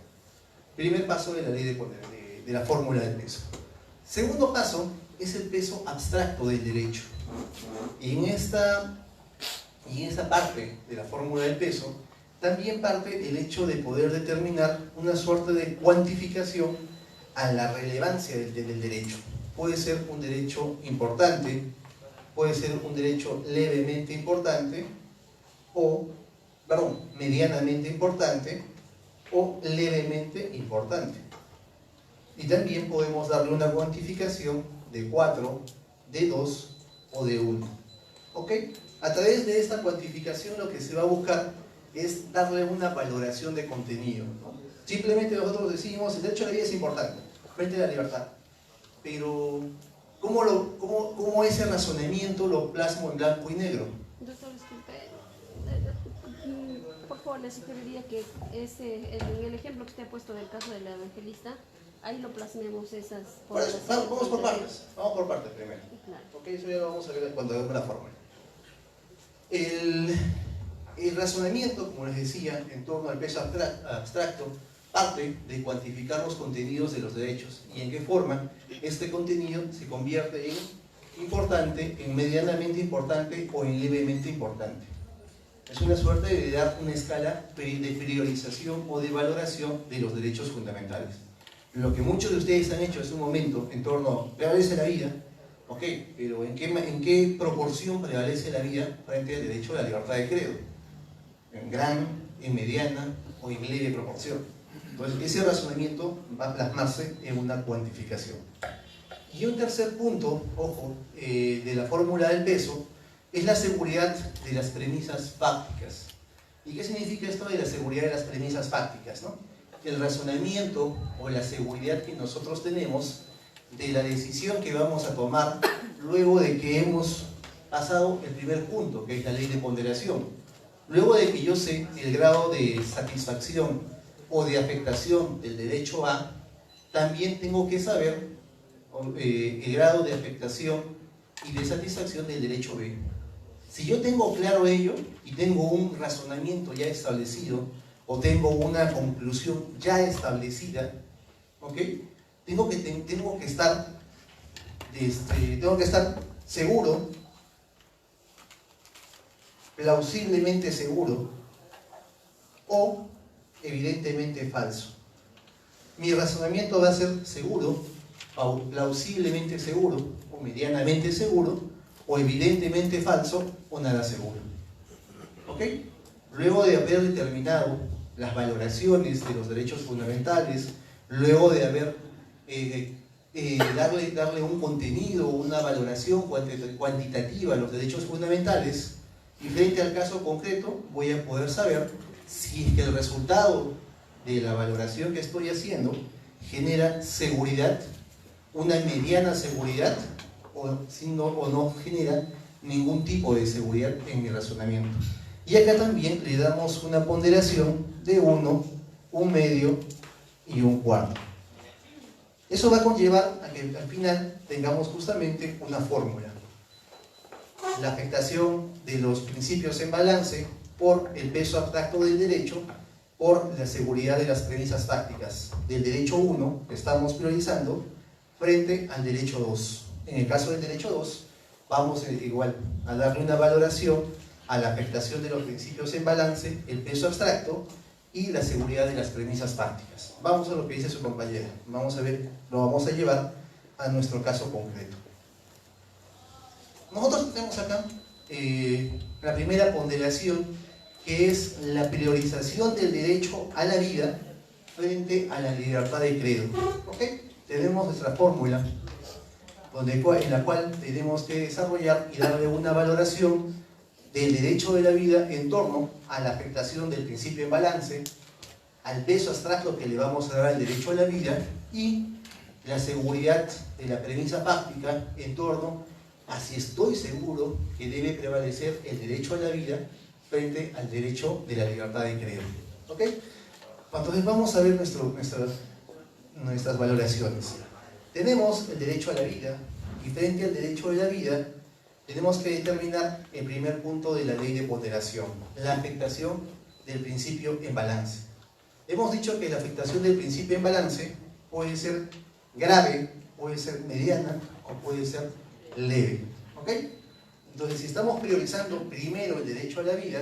Primer paso de la ley de la fórmula del peso. Segundo paso es el peso abstracto del derecho. Y en esta parte de la fórmula del peso, también parte el hecho de poder determinar una suerte de cuantificación a la relevancia del derecho. Puede ser un derecho importante, puede ser un derecho levemente importante, medianamente importante o levemente importante. Y también podemos darle una cuantificación de 4, de 2 o de 1. ¿Ok? A través de esta cuantificación lo que se va a buscar es darle una valoración de contenido, ¿no? Simplemente nosotros decimos, el derecho a la vida es importante, frente a la libertad. Pero, ¿cómo ese razonamiento lo plasmo en blanco y negro? Doctor, disculpe, por favor, le sugeriría que en el ejemplo que usted ha puesto del caso del evangelista, ahí lo plasmemos esas... Vamos por partes, primero. Claro. Ok, eso ya lo vamos a ver cuando hagamos la fórmula. El razonamiento, como les decía, en torno al peso abstracto, parte de cuantificar los contenidos de los derechos y en qué forma este contenido se convierte en importante, en medianamente importante o en levemente importante. Es una suerte de dar una escala de priorización o de valoración de los derechos fundamentales. Lo que muchos de ustedes han hecho hace un momento en torno a prevalece la vida, ok, pero ¿en qué proporción prevalece la vida frente al derecho a la libertad de credo? En gran, en mediana o en leve proporción. Entonces, ese razonamiento va a plasmarse en una cuantificación. Y un tercer punto, ojo, de la fórmula del peso, es la seguridad de las premisas fácticas. ¿Y qué significa esto de la seguridad de las premisas fácticas, no? El razonamiento o la seguridad que nosotros tenemos de la decisión que vamos a tomar luego de que hemos pasado el primer punto, que es la ley de ponderación. Luego de que yo sé el grado de satisfacción o de afectación del derecho A, también tengo que saber el grado de afectación y de satisfacción del derecho B. Si yo tengo claro ello y tengo un razonamiento ya establecido o tengo una conclusión ya establecida, ¿ok? Tengo que estar seguro, plausiblemente seguro, o evidentemente falso. Mi razonamiento va a ser seguro, plausiblemente seguro, o medianamente seguro, o evidentemente falso, o nada seguro. ¿Ok? Luego de haber determinado las valoraciones de los derechos fundamentales, luego de haber darle un contenido, una valoración cuantitativa a los derechos fundamentales, y frente al caso concreto voy a poder saber si es que el resultado de la valoración que estoy haciendo genera seguridad, una mediana seguridad, o no genera ningún tipo de seguridad en mi razonamiento. Y acá también le damos una ponderación de 1, 1 medio y 1 cuarto. Eso va a conllevar a que al final tengamos justamente una fórmula. La afectación de los principios en balance por el peso abstracto del derecho por la seguridad de las premisas fácticas del derecho 1 que estamos priorizando frente al derecho 2. En el caso del derecho 2 vamos igual a darle una valoración a la afectación de los principios en balance, el peso abstracto y la seguridad de las premisas fácticas. Vamos a lo que dice su compañera. Vamos a ver, lo vamos a llevar a nuestro caso concreto. Nosotros tenemos acá la primera ponderación, que es la priorización del derecho a la vida frente a la libertad de credo. ¿Ok? Tenemos nuestra fórmula en la cual tenemos que desarrollar y darle una valoración del derecho de la vida en torno a la afectación del principio en balance, al peso abstracto que le vamos a dar al derecho a la vida y la seguridad de la premisa fáctica en torno a si estoy seguro que debe prevalecer el derecho a la vida frente al derecho de la libertad de credo. ¿Ok? Entonces vamos a ver nuestras valoraciones. Tenemos el derecho a la vida y frente al derecho de la vida tenemos que determinar el primer punto de la ley de ponderación, la afectación del principio en balance. Hemos dicho que la afectación del principio en balance puede ser grave, puede ser mediana o puede ser leve. ¿Ok? Entonces, si estamos priorizando primero el derecho a la vida,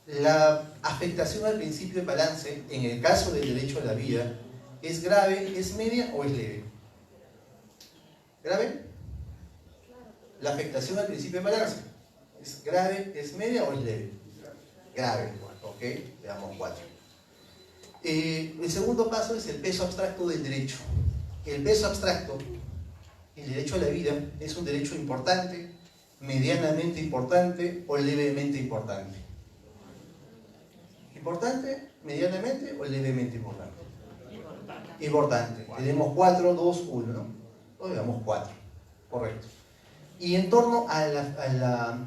la afectación al principio en balance, en el caso del derecho a la vida, ¿es grave, es media o es leve? ¿Grave? La afectación al principio en balance, ¿es grave, es media o es leve? Grave. ¿Ok? Veamos 4. El segundo paso es el peso abstracto del derecho. El peso abstracto, el derecho a la vida, es un derecho importante, medianamente importante o levemente importante. ¿Importante, medianamente o levemente importante? Importante. Tenemos 4, 2, 1, ¿no? Entonces veamos 4. Correcto. Y en torno a la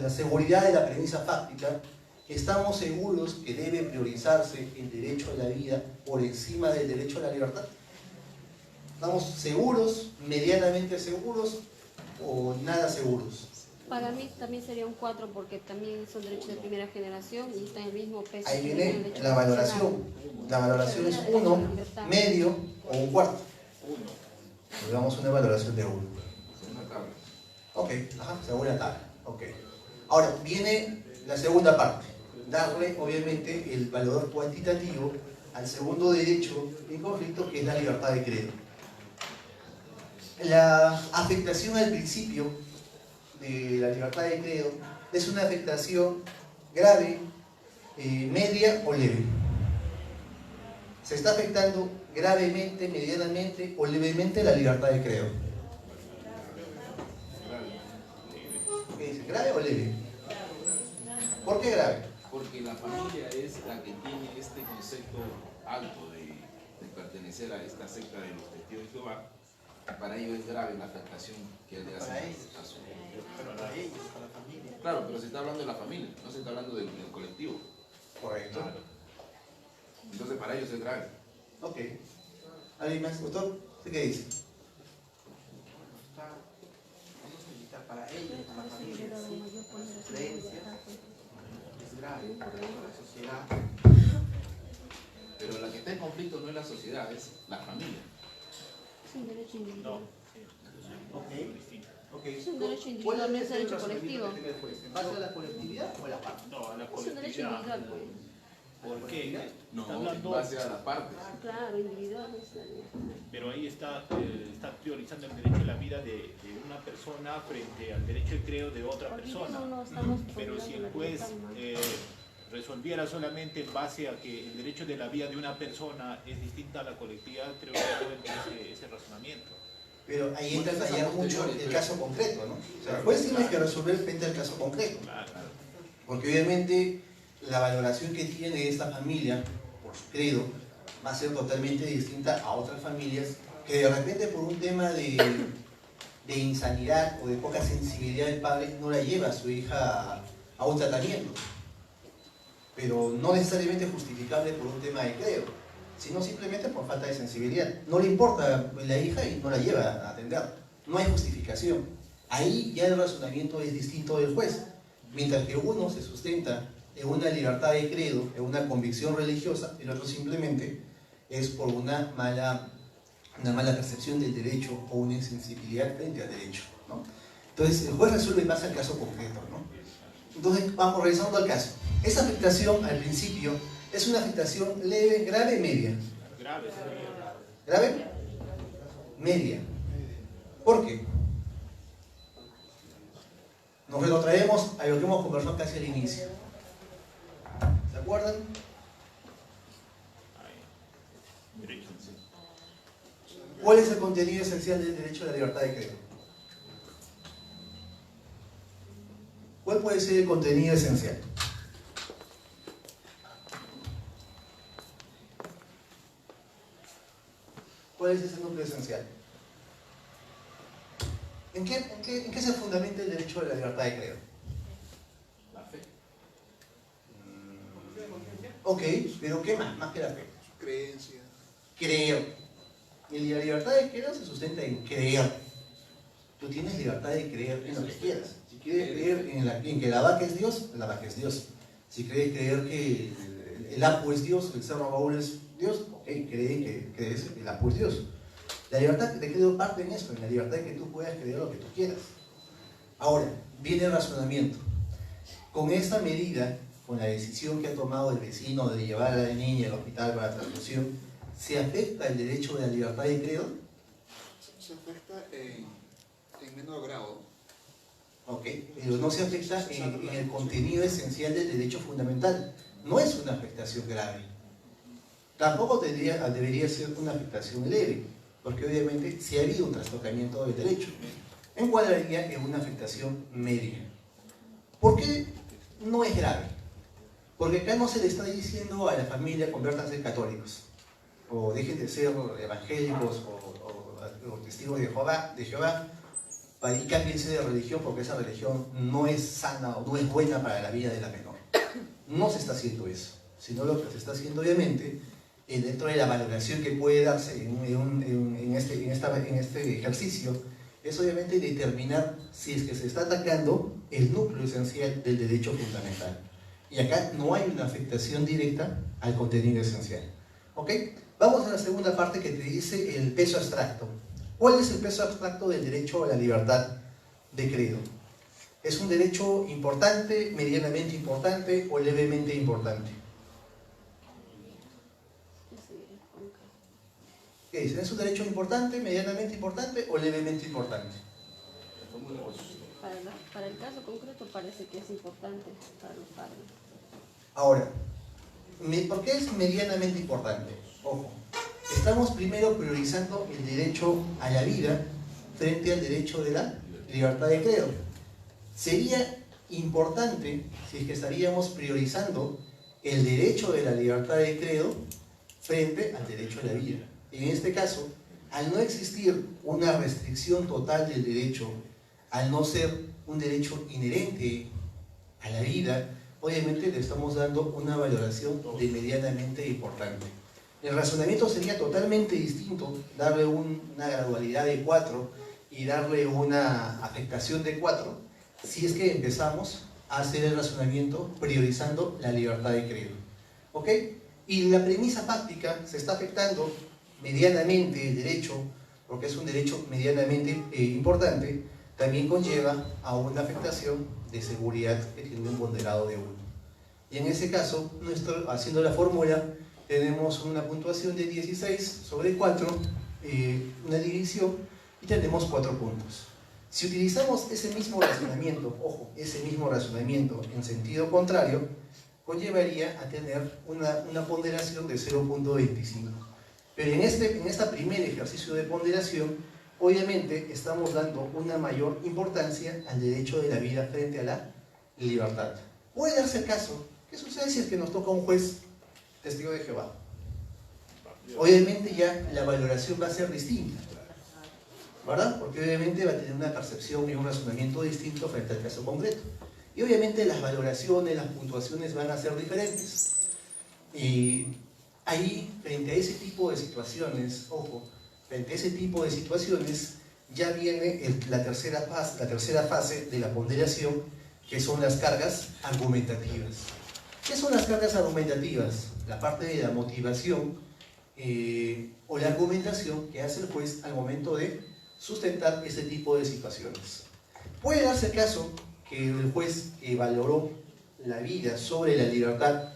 seguridad de la premisa fáctica, ¿estamos seguros que debe priorizarse el derecho a la vida por encima del derecho a la libertad? ¿Estamos seguros, medianamente seguros o nada seguros? Para mí también sería un 4 porque también son derechos de primera generación y está en el mismo peso. Ahí que el viene derecho la valoración. La valoración es 1, medio o un cuarto. Le damos una valoración de 1. Ok, segunda tabla. Ok. Ahora, viene la segunda parte. Darle, obviamente, el valor cuantitativo al segundo derecho en conflicto, que es la libertad de credo. La afectación al principio de la libertad de credo es una afectación grave, media o leve. Se está afectando gravemente, medianamente o levemente la libertad de credo. ¿Qué dice? ¿Grave o leve? ¿Por qué grave? Porque la familia es la que tiene este concepto alto de pertenecer a esta secta de los testigos de Jehová. Para ellos es grave la afectación que le hacen a su... Para ellos, para la familia. Claro, pero se está hablando de la familia, no se está hablando del colectivo. Correcto. Entonces para ellos es grave. Ok. ¿Alguien más? ¿Doctor? ¿Qué dice? Vamos a invitar para ellos, para la familia, sus creencias, es grave para la sociedad. Pero la que está en conflicto no es la sociedad, es la familia. Es un derecho individual. Ok. Ok. Es un derecho ¿Cuál individual, no debe es ser el derecho razonamiento colectivo. que tenga el juez? ¿En base a la colectividad o a la parte? No, a la Es un derecho colectividad. individual, pues. ¿Por qué? Está No, en hablando, base a la parte. Claro, individual. pero ahí está priorizando el derecho a la vida de una persona frente al derecho de creo de otra persona. No estamos Pero si el la juez libertad humana. resolviera solamente en base a que el derecho de la vida de una persona es distinta a la colectividad, creo que no entiende ese razonamiento. Pero ahí entra a Bueno, fallar esas mucho posteriores, el pero- caso concreto, ¿no? O sea, el juez tiene que resolver frente al caso concreto. Claro. Porque obviamente la valoración que tiene esta familia por su credo va a ser totalmente distinta a otras familias que de repente por un tema de insanidad o de poca sensibilidad del padre no la lleva a su hija a un tratamiento. Pero no necesariamente justificable por un tema de credo, sino simplemente por falta de sensibilidad. No le importa la hija y no la lleva a atender. No hay justificación. Ahí ya el razonamiento es distinto del juez. Mientras que uno se sustenta en una libertad de credo, en una convicción religiosa, el otro simplemente es por una mala percepción del derecho o una insensibilidad frente al derecho, ¿no? Entonces el juez resuelve en base al caso concreto, ¿no? Entonces vamos regresando al caso. Esa afectación al principio es una afectación leve, grave, media. Grave sería. ¿Grave? Media. ¿Por qué? Nos retrotraemos a lo que hemos conversado casi al inicio. ¿Se acuerdan? Derecho. ¿Cuál es el contenido esencial del derecho a la libertad de credo? ¿Cuál puede ser el contenido esencial? ¿Cuál es ese núcleo esencial? ¿En qué se fundamenta el derecho a la libertad de credo? La fe. Ok, pero ¿qué más? Más que la fe. Creencia. Creer. Y la libertad de credo se sustenta en creer. Tú tienes libertad de creer en lo que quieras. Si quieres creer en que la vaca es Dios, la vaca es Dios. Si quieres creer que el Apu es Dios, el Cerro Baúl es Dios, ok, cree que el Apu es Dios. La libertad de credo parte en esto, en la libertad de que tú puedas creer lo que tú quieras. Ahora, viene el razonamiento. Con esta medida, con la decisión que ha tomado el vecino de llevar a la niña al hospital para transfusión, ¿se afecta el derecho de la libertad de credo? Se afecta en menor grado. Ok, pero no se afecta en el contenido esencial del derecho fundamental. No es una afectación grave. Tampoco debería ser una afectación leve, porque obviamente si ha habido un trastocamiento del derecho, encuadraría en una afectación media. ¿Por qué no es grave? Porque acá no se le está diciendo a la familia conviértanse en católicos, o dejen de ser evangélicos o testigos de Jehová, y cámbiense de religión porque esa religión no es sana o no es buena para la vida de la menor. No se está haciendo eso, sino lo que se está haciendo obviamente dentro de la valoración que puede darse en este ejercicio es obviamente determinar si es que se está atacando el núcleo esencial del derecho fundamental. Y acá no hay una afectación directa al contenido esencial. ¿Ok? Vamos a la segunda parte que te dice el peso abstracto. ¿Cuál es el peso abstracto del derecho a la libertad de credo? ¿Es un derecho importante, medianamente importante o levemente importante? ¿Qué dicen? ¿Es un derecho importante, medianamente importante o levemente importante? Para el caso concreto parece que es importante para los padres. Ahora, ¿por qué es medianamente importante? Ojo, estamos primero priorizando el derecho a la vida frente al derecho de la libertad de credo. Sería importante si es que estaríamos priorizando el derecho de la libertad de credo frente al derecho a la vida. En este caso, al no existir una restricción total del derecho, al no ser un derecho inherente a la vida, obviamente le estamos dando una valoración de medianamente importante. El razonamiento sería totalmente distinto, darle una gradualidad de 4 y darle una afectación de 4, si es que empezamos a hacer el razonamiento priorizando la libertad de credo. ¿Ok? Y la premisa práctica se está afectando medianamente el derecho, porque es un derecho medianamente importante, también conlleva a una afectación de seguridad que tiene un ponderado de 1. Y en ese caso, haciendo la fórmula, tenemos una puntuación de 16 sobre 4, una división, y tenemos 4 puntos. Si utilizamos ese mismo razonamiento, ojo, ese mismo razonamiento en sentido contrario, conllevaría a tener una ponderación de 0.25. Pero en este primer ejercicio de ponderación, obviamente estamos dando una mayor importancia al derecho de la vida frente a la libertad. Puede darse el caso, ¿qué sucede si es que nos toca un juez testigo de Jehová? Obviamente ya la valoración va a ser distinta, ¿verdad? Porque obviamente va a tener una percepción y un razonamiento distinto frente al caso concreto. Y obviamente las valoraciones, las puntuaciones van a ser diferentes. Y ahí, frente a ese tipo de situaciones, ojo, frente a ese tipo de situaciones, ya viene la tercera fase de la ponderación, que son las cargas argumentativas. ¿Qué son las cargas argumentativas? La parte de la motivación o la argumentación que hace el juez al momento de sustentar este tipo de situaciones. Puede darse el caso que el juez valoró la vida sobre la libertad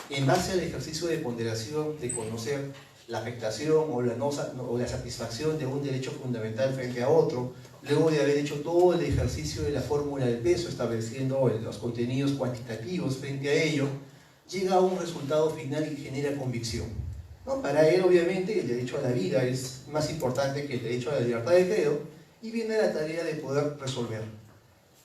en base al ejercicio de ponderación de conocer la afectación o la satisfacción de un derecho fundamental frente a otro, luego de haber hecho todo el ejercicio de la fórmula del peso, estableciendo los contenidos cuantitativos frente a ello, llega a un resultado final y genera convicción, ¿no? Para él, obviamente, el derecho a la vida es más importante que el derecho a la libertad de credo, y viene la tarea de poder resolver.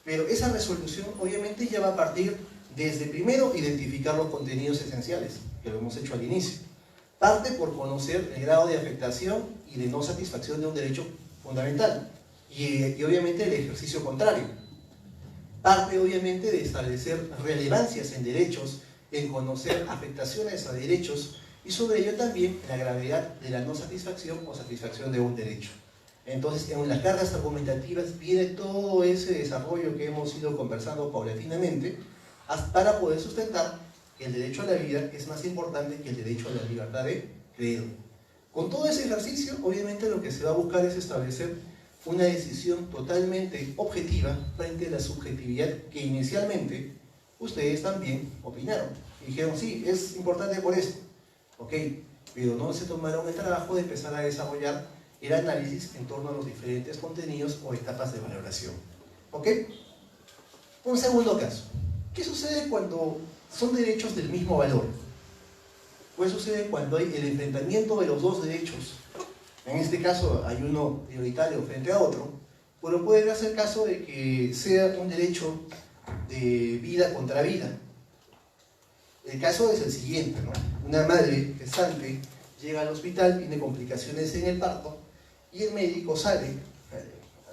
Pero esa resolución, obviamente, ya va a partir desde primero identificar los contenidos esenciales, que lo hemos hecho al inicio. Parte por conocer el grado de afectación y de no satisfacción de un derecho fundamental, y obviamente el ejercicio contrario. Parte, obviamente, de establecer relevancias en derechos, en conocer afectaciones a derechos, y sobre ello también la gravedad de la no satisfacción o satisfacción de un derecho. Entonces, en las cargas argumentativas viene todo ese desarrollo que hemos ido conversando paulatinamente para poder sustentar que el derecho a la vida es más importante que el derecho a la libertad de credo. Con todo ese ejercicio, obviamente lo que se va a buscar es establecer una decisión totalmente objetiva frente a la subjetividad que inicialmente ustedes también opinaron. Y dijeron, sí, es importante por esto. Ok, pero no se tomaron el trabajo de empezar a desarrollar el análisis en torno a los diferentes contenidos o etapas de valoración. ¿Ok? Un segundo caso. ¿Qué sucede cuando son derechos del mismo valor? Pues sucede cuando hay el enfrentamiento de los dos derechos. En este caso hay uno prioritario frente a otro, pero puede darse el caso de que sea un derecho de vida contra vida. El caso es el siguiente, ¿no? Una madre gestante llega al hospital, tiene complicaciones en el parto, y el médico sale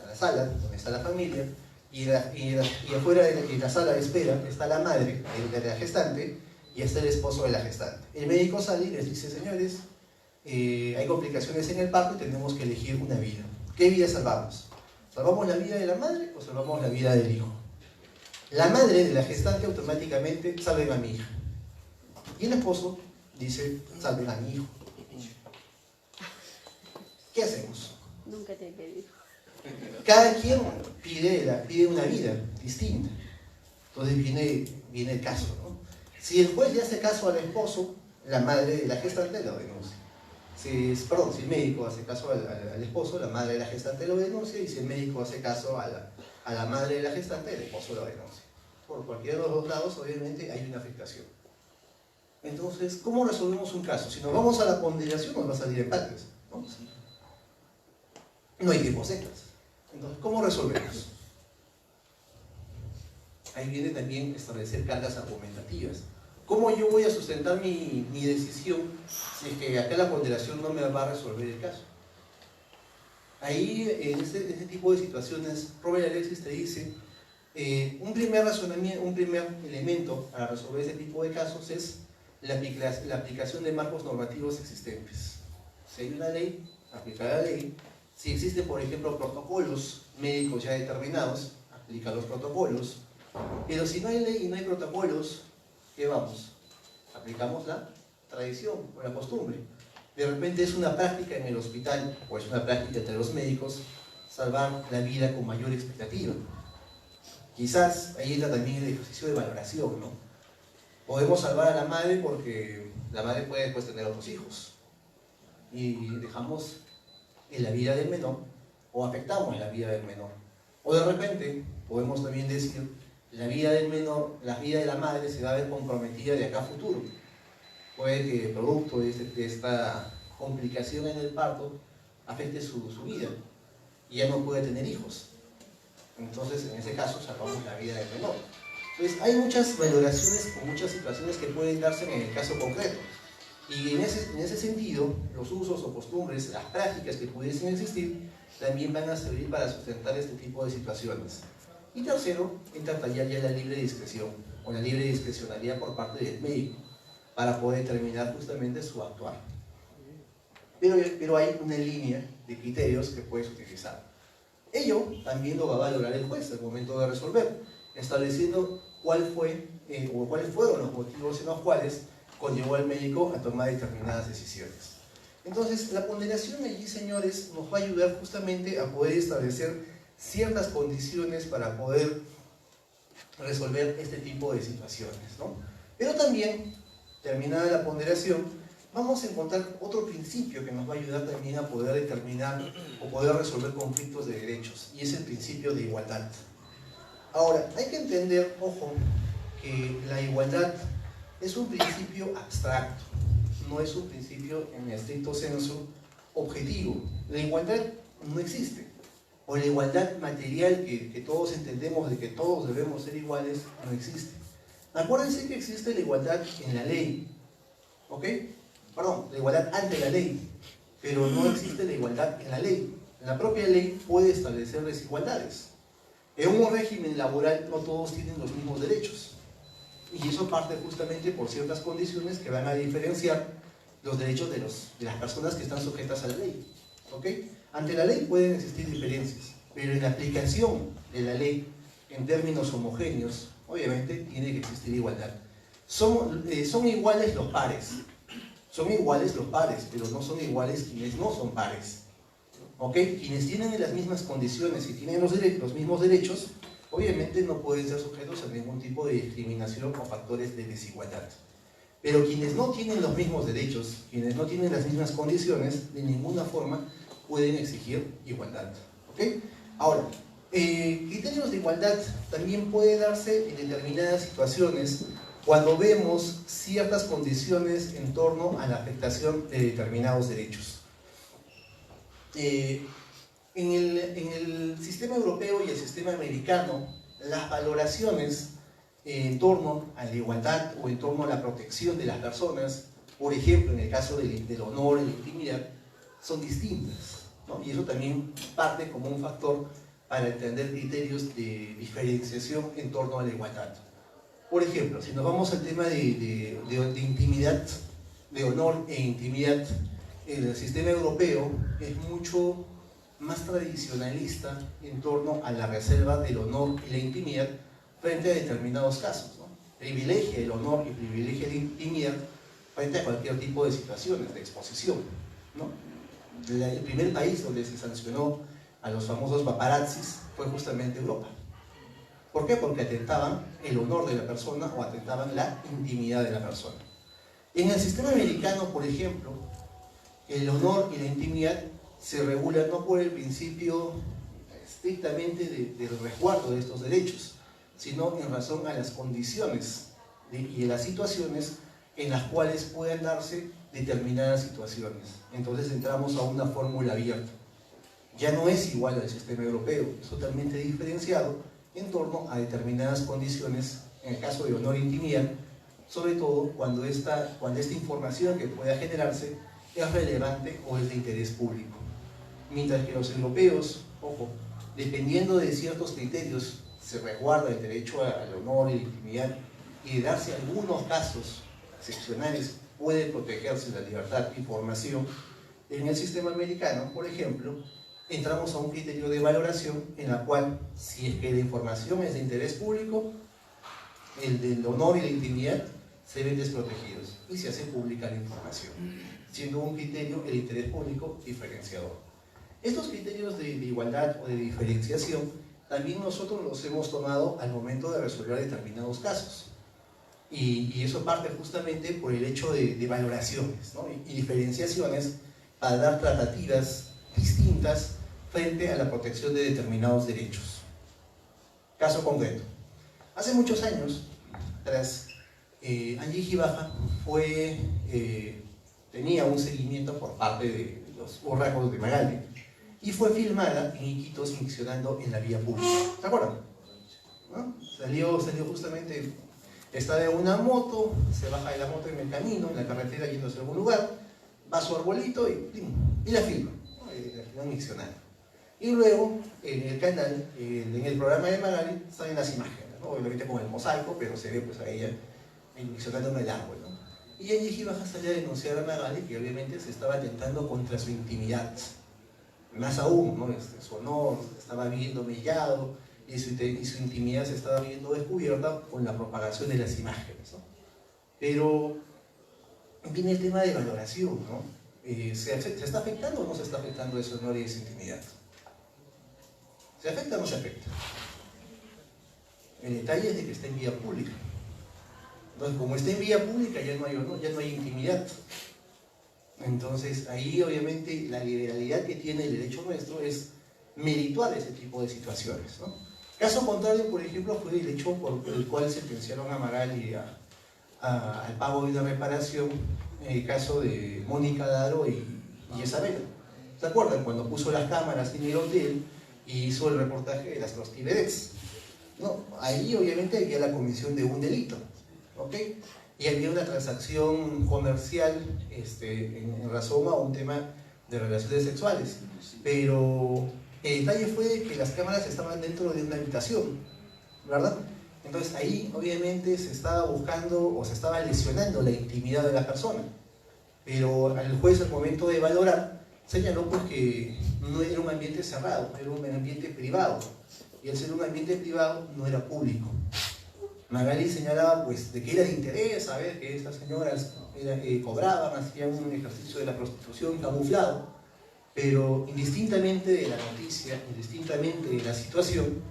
a la sala donde está la familia, y afuera de la sala de espera está la madre de la gestante y está el esposo de la gestante. El médico sale y les dice, señores, hay complicaciones en el parto y tenemos que elegir una vida. ¿Qué vida salvamos? ¿Salvamos la vida de la madre o salvamos la vida del hijo? La madre de la gestante automáticamente salven a mi hija. Y el esposo dice, salven a mi hijo. ¿Qué hacemos? Nunca te he pedido. Cada quien pide una vida distinta. Entonces viene el caso, ¿no? Si el juez le hace caso al esposo, la madre de la gestante lo denuncia. Si el médico hace caso al esposo, la madre de la gestante lo denuncia, y si el médico hace caso a la madre de la gestante, el esposo lo denuncia. Por cualquiera de los dos lados, obviamente, hay una afectación. Entonces, ¿cómo resolvemos un caso? Si nos vamos a la ponderación, nos va a salir empates, ¿no? No hay tiempos extras. Entonces, ¿cómo resolvemos? Ahí viene también establecer cargas argumentativas. ¿Cómo yo voy a sustentar mi decisión si es que acá la ponderación no me va a resolver el caso? Ahí, en este tipo de situaciones, Robert Alexis te dice, un primer razonamiento, un primer elemento para resolver ese tipo de casos es la aplicación de marcos normativos existentes. Si hay una ley, aplicar la ley. Si existen, por ejemplo, protocolos médicos ya determinados, aplica los protocolos. Pero si no hay ley y no hay protocolos, ¿qué vamos? Aplicamos la tradición o la costumbre. De repente es una práctica en el hospital o es una práctica entre los médicos salvar la vida con mayor expectativa. Quizás ahí entra también el ejercicio de valoración, ¿no? Podemos salvar a la madre porque la madre puede después tener otros hijos y dejamos en la vida del menor o afectamos en la vida del menor. O de repente podemos también decir la vida del menor, la vida de la madre se va a ver comprometida de acá a futuro. Puede que producto de esta complicación en el parto afecte su vida y ya no puede tener hijos. Entonces en ese caso salvamos la vida del menor. Entonces hay muchas valoraciones o muchas situaciones que pueden darse en el caso concreto. Y en ese sentido, los usos o costumbres, las prácticas que pudiesen existir, también van a servir para sustentar este tipo de situaciones. Y tercero, entra a tallar ya la libre discreción o la libre discrecionalidad por parte del médico para poder determinar justamente su actuar. Pero hay una línea de criterios que puedes utilizar. Ello también lo va a valorar el juez al momento de resolver, estableciendo cuáles fueron los motivos en los cuales conllevó al médico a tomar determinadas decisiones. Entonces, la ponderación allí, señores, nos va a ayudar justamente a poder establecer ciertas condiciones para poder resolver este tipo de situaciones, ¿no? Pero también, terminada la ponderación, vamos a encontrar otro principio que nos va a ayudar también a poder determinar o poder resolver conflictos de derechos, y es el principio de igualdad. Ahora, hay que entender, ojo, que la igualdad es un principio abstracto, no es un principio en estricto senso objetivo. La igualdad no existe, o la igualdad material que todos entendemos de que todos debemos ser iguales, no existe. Acuérdense que existe la igualdad en la ley, ¿ok? Perdón, la igualdad ante la ley, pero no existe la igualdad en la ley. La propia ley puede establecer desigualdades. En un régimen laboral no todos tienen los mismos derechos. Y eso parte justamente por ciertas condiciones que van a diferenciar los derechos de las personas que están sujetas a la ley. ¿Ok? Ante la ley pueden existir diferencias, pero en la aplicación de la ley en términos homogéneos, obviamente tiene que existir igualdad. Son iguales los pares. Son iguales los pares, pero no son iguales quienes no son pares. ¿Ok? Quienes tienen las mismas condiciones y tienen los mismos derechos, obviamente no pueden ser sujetos a ningún tipo de discriminación o factores de desigualdad. Pero quienes no tienen los mismos derechos, quienes no tienen las mismas condiciones, de ninguna forma pueden exigir igualdad. ¿Ok? Ahora, criterios de igualdad también pueden darse en determinadas situaciones cuando vemos ciertas condiciones en torno a la afectación de determinados derechos. En el sistema europeo y el sistema americano, las valoraciones en torno a la igualdad o en torno a la protección de las personas, por ejemplo, en el caso del honor y la intimidad, son distintas, ¿no? Y eso también parte como un factor para entender criterios de diferenciación en torno a la igualdad. Por ejemplo, si nos vamos al tema de intimidad, de honor e intimidad, el sistema europeo es mucho más tradicionalista en torno a la reserva del honor y la intimidad frente a determinados casos, ¿no? Privilegia el honor y privilegia la intimidad frente a cualquier tipo de situaciones, de exposición, ¿no? El primer país donde se sancionó a los famosos paparazzis fue justamente Europa. ¿Por qué? Porque atentaban el honor de la persona o atentaban la intimidad de la persona. En el sistema americano, por ejemplo, el honor y la intimidad se regulan no por el principio estrictamente del resguardo de estos derechos, sino en razón a las condiciones y las situaciones en las cuales puedan darse determinadas situaciones. Entonces entramos a una fórmula abierta. Ya no es igual al sistema europeo, es totalmente diferenciado en torno a determinadas condiciones, en el caso de honor e intimidad, sobre todo cuando esta información que pueda generarse es relevante o es de interés público. Mientras que los europeos, ojo, dependiendo de ciertos criterios, se resguarda el derecho al honor y la intimidad, y de darse algunos casos excepcionales puede protegerse la libertad de información. En el sistema americano, por ejemplo, entramos a un criterio de valoración en la cual, si es que la información es de interés público, el del honor y la intimidad se ven desprotegidos y se hace pública la información, siendo un criterio, el interés público, diferenciador. Estos criterios de igualdad o de diferenciación también nosotros los hemos tomado al momento de resolver determinados casos. Y eso parte justamente por el hecho de valoraciones, ¿no? y diferenciaciones para dar tratativas distintas frente a la protección de determinados derechos. Caso concreto. Hace muchos años, Angie Gibaja tenía un seguimiento por parte de los oracos de Magali y fue filmada en Iquitos miccionando en la vía pública. ¿Se acuerdan? ¿No? Salió justamente, estaba en una moto, se baja de la moto en el camino, en la carretera yéndose a algún lugar, va a su arbolito y la filma, ¿no? La filma miccionando. Y luego, en el canal, en el programa de Magali, salen las imágenes, ¿no? Obviamente con el mosaico, pero se ve pues a ella miccionando en el árbol, ¿no? Y Angie Gibaja salió a denunciar a Magali que obviamente se estaba atentando contra su intimidad. Más aún, ¿no? Su honor estaba viendo mellado y su intimidad se estaba viendo descubierta con la propagación de las imágenes, ¿no? Pero viene el tema de valoración, ¿no? ¿Se está afectando o no se está afectando ese honor y esa intimidad? ¿Se afecta o no se afecta? El detalle es de que está en vía pública. Entonces, como está en vía pública, ya no hay honor, ya no hay intimidad. Entonces, ahí obviamente la liberalidad que tiene el derecho nuestro es merituar ese tipo de situaciones, ¿no? Caso contrario, por ejemplo, fue el hecho por el cual sentenciaron a Magali al pago de una reparación en el caso de Mónica Daro y Isabel. ¿Se acuerdan? Cuando puso las cámaras en el hotel y hizo el reportaje de las prostitutas. No, ahí obviamente había la comisión de un delito, ¿ok? Y había una transacción comercial en razón a un tema de relaciones sexuales. Pero el detalle fue que las cámaras estaban dentro de una habitación, ¿verdad? Entonces ahí obviamente se estaba buscando o se estaba lesionando la intimidad de la persona. Pero el juez al momento de valorar señaló pues que no era un ambiente cerrado, era un ambiente privado. Y al ser un ambiente privado no era público. Magali señalaba pues de que era de interés saber que estas señoras cobraban, hacían un ejercicio de la prostitución camuflado, pero indistintamente de la noticia, indistintamente de la situación,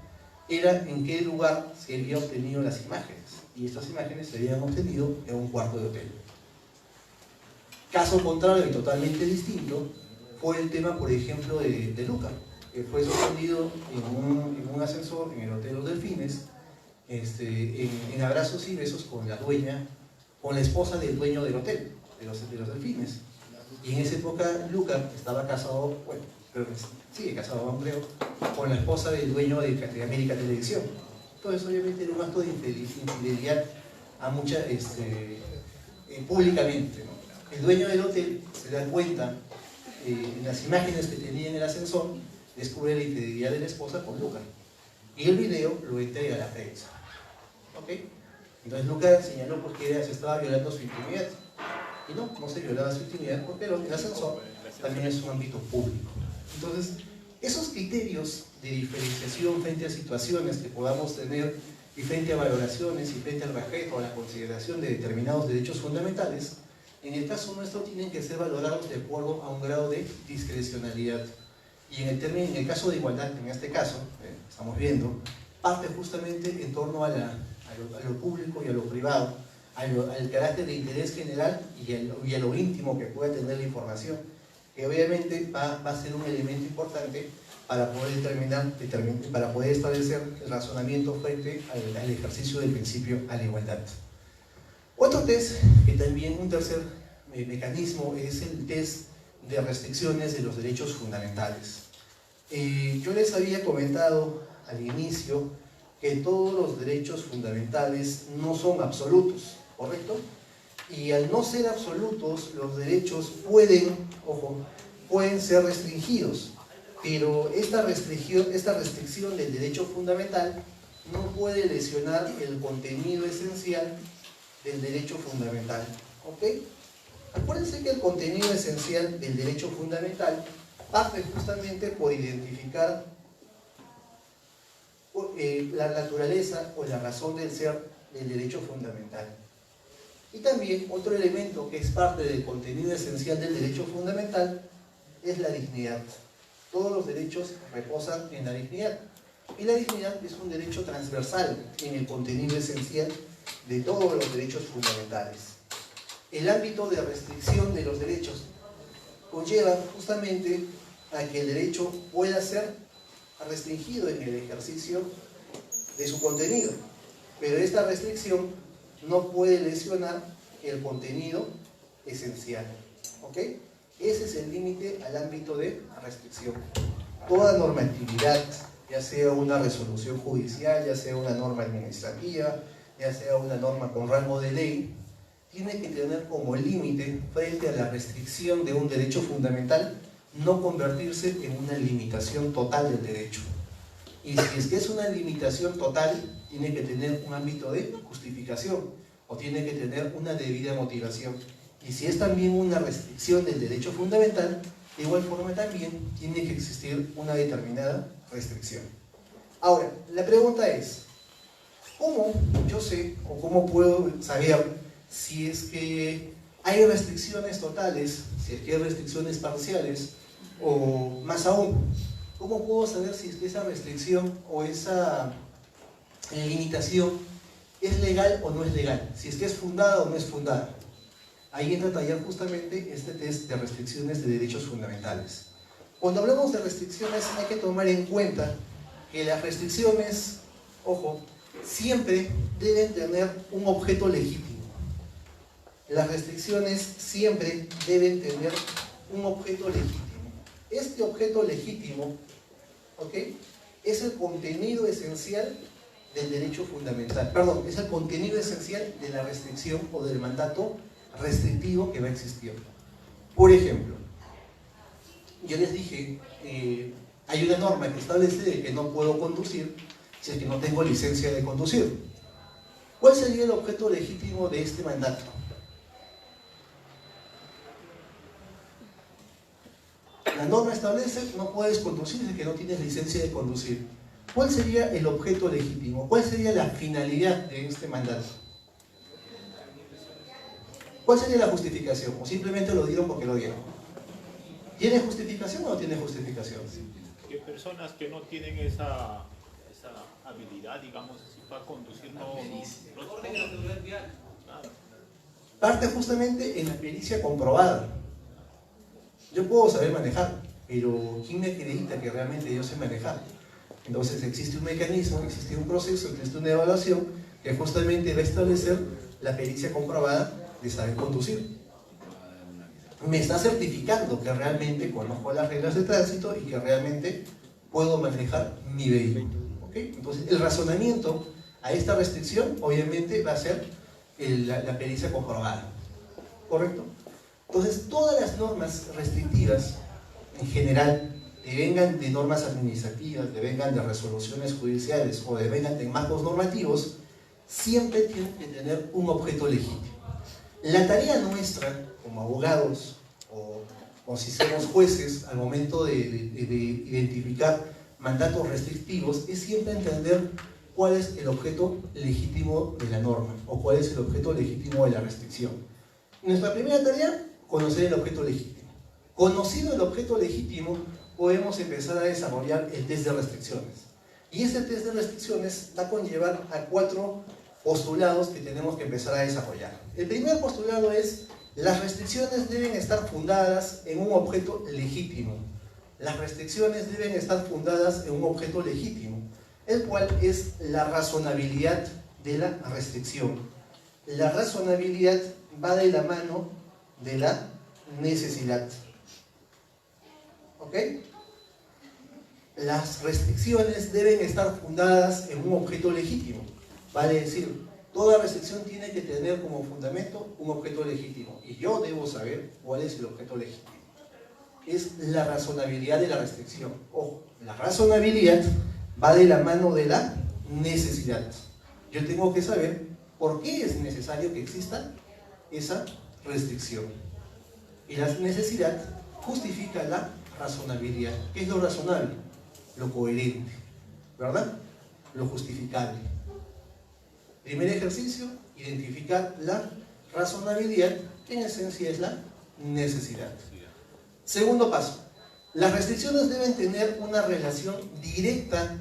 era en qué lugar se habían obtenido las imágenes, y estas imágenes se habían obtenido en un cuarto de hotel. Caso contrario y totalmente distinto fue el tema, por ejemplo, de Luca, que fue sorprendido en un ascensor en el Hotel Los Delfines, en abrazos y besos con la dueña, con la esposa del dueño del hotel, de los Delfines. Y en esa época Luca estaba casado, bueno, creo que sigue casado aún creo, con la esposa del dueño de América Televisión. Entonces obviamente era un acto de infidelidad a mucha, públicamente, ¿no? El dueño del hotel se da cuenta en las imágenes que tenía en el ascensor, descubre la infidelidad de la esposa con Luca. Y el video lo entrega a la prensa. ¿Ok? Entonces Luca señaló porque se estaba violando su intimidad. Y no se violaba su intimidad porque el ascensor también es un ámbito público. Entonces, esos criterios de diferenciación frente a situaciones que podamos tener y frente a valoraciones y frente al respeto a la consideración de determinados derechos fundamentales, en el caso nuestro tienen que ser valorados de acuerdo a un grado de discrecionalidad. Y en el caso de igualdad, en este caso, estamos viendo, parte justamente en torno a lo público y a lo privado, al carácter de interés general y a lo íntimo que puede tener la información, que obviamente va a ser un elemento importante para poder para poder establecer el razonamiento frente al ejercicio del principio a la igualdad. Otro test, un tercer mecanismo, es el test de restricciones de los derechos fundamentales. Yo les había comentado al inicio que todos los derechos fundamentales no son absolutos, ¿correcto? Y al no ser absolutos, los derechos pueden ser restringidos, pero esta restricción del derecho fundamental no puede lesionar el contenido esencial del derecho fundamental, ¿ok? Acuérdense que el contenido esencial del derecho fundamental parte justamente por identificar la naturaleza o la razón del ser del derecho fundamental. Y también otro elemento que es parte del contenido esencial del derecho fundamental es la dignidad. Todos los derechos reposan en la dignidad. Y la dignidad es un derecho transversal en el contenido esencial de todos los derechos fundamentales. El ámbito de restricción de los derechos conlleva justamente a que el derecho pueda ser restringido en el ejercicio de su contenido, pero esta restricción no puede lesionar el contenido esencial. ¿Ok? Ese es el límite al ámbito de restricción. Toda normatividad, ya sea una resolución judicial, ya sea una norma administrativa, ya sea una norma con rango de ley, tiene que tener como límite frente a la restricción de un derecho fundamental no convertirse en una limitación total del derecho. Y si es que es una limitación total, tiene que tener un ámbito de justificación o tiene que tener una debida motivación. Y si es también una restricción del derecho fundamental, de igual forma también tiene que existir una determinada restricción. Ahora, la pregunta es, ¿cómo yo sé o cómo puedo saber si es que hay restricciones totales, si es que hay restricciones parciales o más aún? ¿Cómo puedo saber si es que esa restricción o esa limitación es legal o no es legal? Si es que es fundada o no es fundada. Ahí entra a tallar justamente este test de restricciones de derechos fundamentales. Cuando hablamos de restricciones hay que tomar en cuenta que las restricciones, ojo, siempre deben tener un objeto legítimo. Las restricciones siempre deben tener un objeto legítimo. Este objeto legítimo, ¿ok?, es el contenido esencial del derecho fundamental. Perdón, es el contenido esencial de la restricción o del mandato restrictivo que va a existir. Por ejemplo, yo les dije, hay una norma que establece de que no puedo conducir si es que no tengo licencia de conducir. ¿Cuál sería el objeto legítimo de este mandato? La norma establece no puedes conducir si es que no tienes licencia de conducir. ¿Cuál sería el objeto legítimo? ¿Cuál sería la finalidad de este mandato? ¿Cuál sería la justificación? ¿O simplemente lo dieron porque lo dieron? ¿Tiene justificación o no tiene justificación? Que personas que no tienen esa habilidad, digamos así, para conducir no Orden de la seguridad vial. Claro. Parte justamente en la pericia comprobada. Yo puedo saber manejar, pero ¿quién me acredita que realmente yo sé manejar? Entonces existe un mecanismo, existe un proceso, existe una evaluación que justamente va a establecer la pericia comprobada de saber conducir. Me está certificando que realmente conozco las reglas de tránsito y que realmente puedo manejar mi vehículo. ¿Okay? Entonces el razonamiento a esta restricción obviamente va a ser la pericia comprobada. ¿Correcto? Entonces todas las normas restrictivas en general, que vengan de normas administrativas, que vengan de resoluciones judiciales o que vengan de marcos normativos, siempre tienen que tener un objeto legítimo. La tarea nuestra como abogados o si somos jueces al momento de identificar mandatos restrictivos es siempre entender cuál es el objeto legítimo de la norma o cuál es el objeto legítimo de la restricción. Nuestra primera tarea, conocer el objeto legítimo. Conocido el objeto legítimo, podemos empezar a desarrollar el test de restricciones. Y este test de restricciones va a conllevar a 4 postulados que tenemos que empezar a desarrollar. El primer postulado es: las restricciones deben estar fundadas en un objeto legítimo. Las restricciones deben estar fundadas en un objeto legítimo, el cual es la razonabilidad de la restricción. La razonabilidad va de la mano de la necesidad. ¿Ok? Las restricciones deben estar fundadas en un objeto legítimo. Vale decir, toda restricción tiene que tener como fundamento un objeto legítimo. Y yo debo saber cuál es el objeto legítimo. Es la razonabilidad de la restricción. Ojo, la razonabilidad va de la mano de la necesidad. Yo tengo que saber por qué es necesario que exista esa restricción. Y la necesidad justifica la razonabilidad. ¿Qué es lo razonable? Lo coherente, ¿verdad? Lo justificable. Primer ejercicio, identificar la razonabilidad, que en esencia es la necesidad. Segundo paso, Las restricciones deben tener una relación directa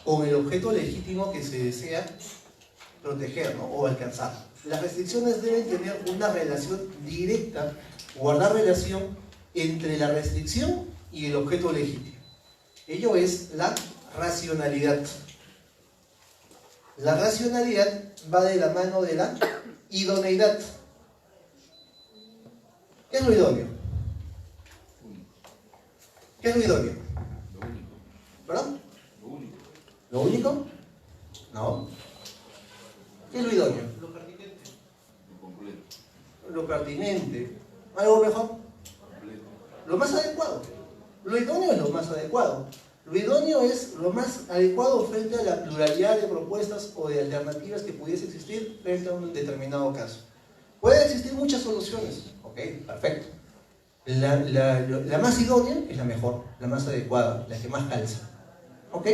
con el objeto legítimo que se desea proteger, ¿no? O alcanzar. Las restricciones deben tener una relación directa, guardar relación entre la restricción y el objeto legítimo. Ello es la racionalidad. La racionalidad va de la mano de la idoneidad. ¿Qué es lo idóneo? ¿Qué es lo idóneo? Lo único. ¿Perdón? Lo único. ¿Lo único? No. ¿Qué es lo idóneo? Lo pertinente. Lo completo. Lo pertinente. ¿Algo mejor? Completo. Lo más adecuado. Lo idóneo es lo más adecuado. Lo idóneo es lo más adecuado frente a la pluralidad de propuestas o de alternativas que pudiese existir frente a un determinado caso. Pueden existir muchas soluciones. Ok, perfecto. La más idónea es la mejor, la más adecuada, la que más calza. ¿Ok?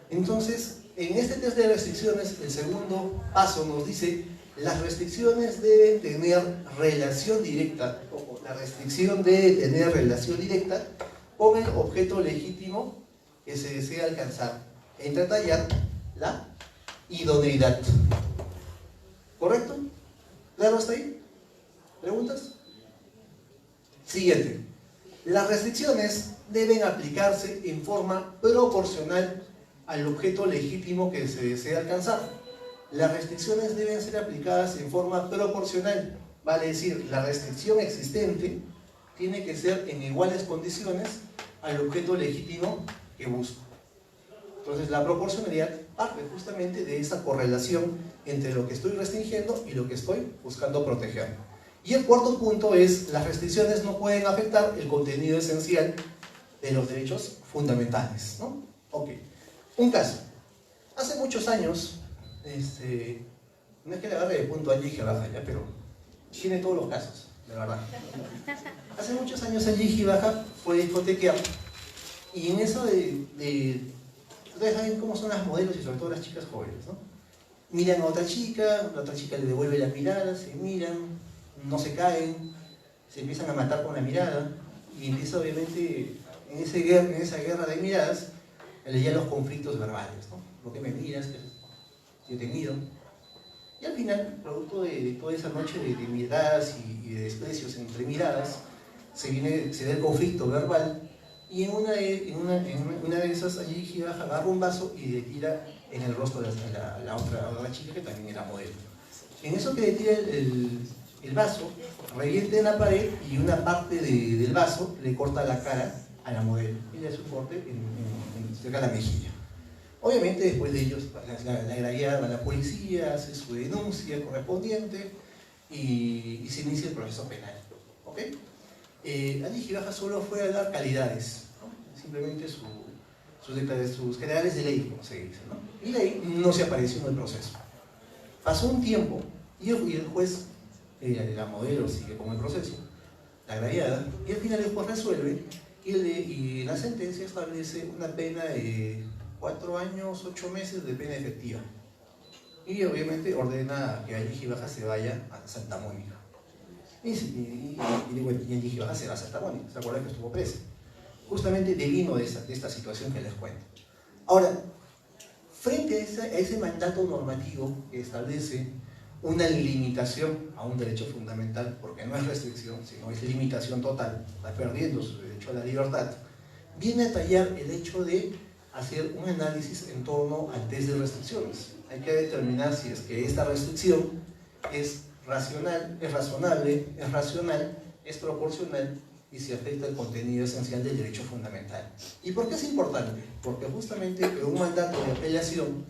Entonces, en este test de restricciones, el segundo paso nos dice: las restricciones deben tener relación directa, o la restricción debe tener relación directa con el objeto legítimo que se desea alcanzar. Entra a tallar la idoneidad. ¿Correcto? ¿Claro hasta ahí? ¿Preguntas? Siguiente. Las restricciones deben aplicarse en forma proporcional al objeto legítimo que se desea alcanzar. Las restricciones deben ser aplicadas en forma proporcional, vale decir, la restricción existente tiene que ser en iguales condiciones al objeto legítimo que busco. Entonces la proporcionalidad parte justamente de esa correlación entre lo que estoy restringiendo y lo que estoy buscando proteger. Y el cuarto punto es: las restricciones no pueden afectar el contenido esencial de los derechos fundamentales, ¿no? Ok. Un caso. Hace muchos años, no es que le agarre de punto a Gigi Baja, ya, pero tiene todos los casos, de verdad. Hace muchos años el Gigi Baja fue discotequear, y en eso ustedes saben cómo son las modelos y sobre todo las chicas jóvenes, ¿no? Miran a otra chica, la otra chica le devuelve la mirada, se miran, no se caen, se empiezan a matar con la mirada, y empieza obviamente en esa guerra de miradas ya los conflictos verbales, ¿no? ¿Por qué me miras? Yo te miro. Y al final, producto de toda esa noche de miradas y de desprecios entre miradas, se da el conflicto verbal, y en una de esas, allí agarra un vaso y le tira en el rostro de la otra chica, que también era modelo. En eso que le tira el vaso, revienta en la pared, y una parte del vaso le corta la cara a la modelo y le hace un corte cerca de la mejilla. Obviamente, después de ellos, la llama a la policía, hace su denuncia correspondiente y se inicia el proceso penal. ¿Ok? Ali Gibaja solo fue a dar calidades, ¿no? Simplemente sus generales de ley, como se dice, ¿no? Y de ahí no se apareció en el proceso. Pasó un tiempo y el juez, la modelo sigue con el proceso, la agraviada, y al final el juez resuelve y la sentencia establece una pena de 4 años, 8 meses de pena efectiva. Y obviamente ordena que Ali Gibaja se vaya a Santa Mónica. Y Ali Gibaja se va a Santa Mónica. ¿Se acuerdan que estuvo presa? Justamente devino de esta situación que les cuento. Ahora, frente a ese mandato normativo que establece una limitación a un derecho fundamental, porque no es restricción, sino es limitación total, está perdiendo su derecho a la libertad, viene a tallar el hecho de hacer un análisis en torno al test de restricciones. Hay que determinar si es que esta restricción es racional, es razonable, es racional, es proporcional, y si afecta el contenido esencial del derecho fundamental. ¿Y por qué es importante? Porque justamente en un mandato de apelación,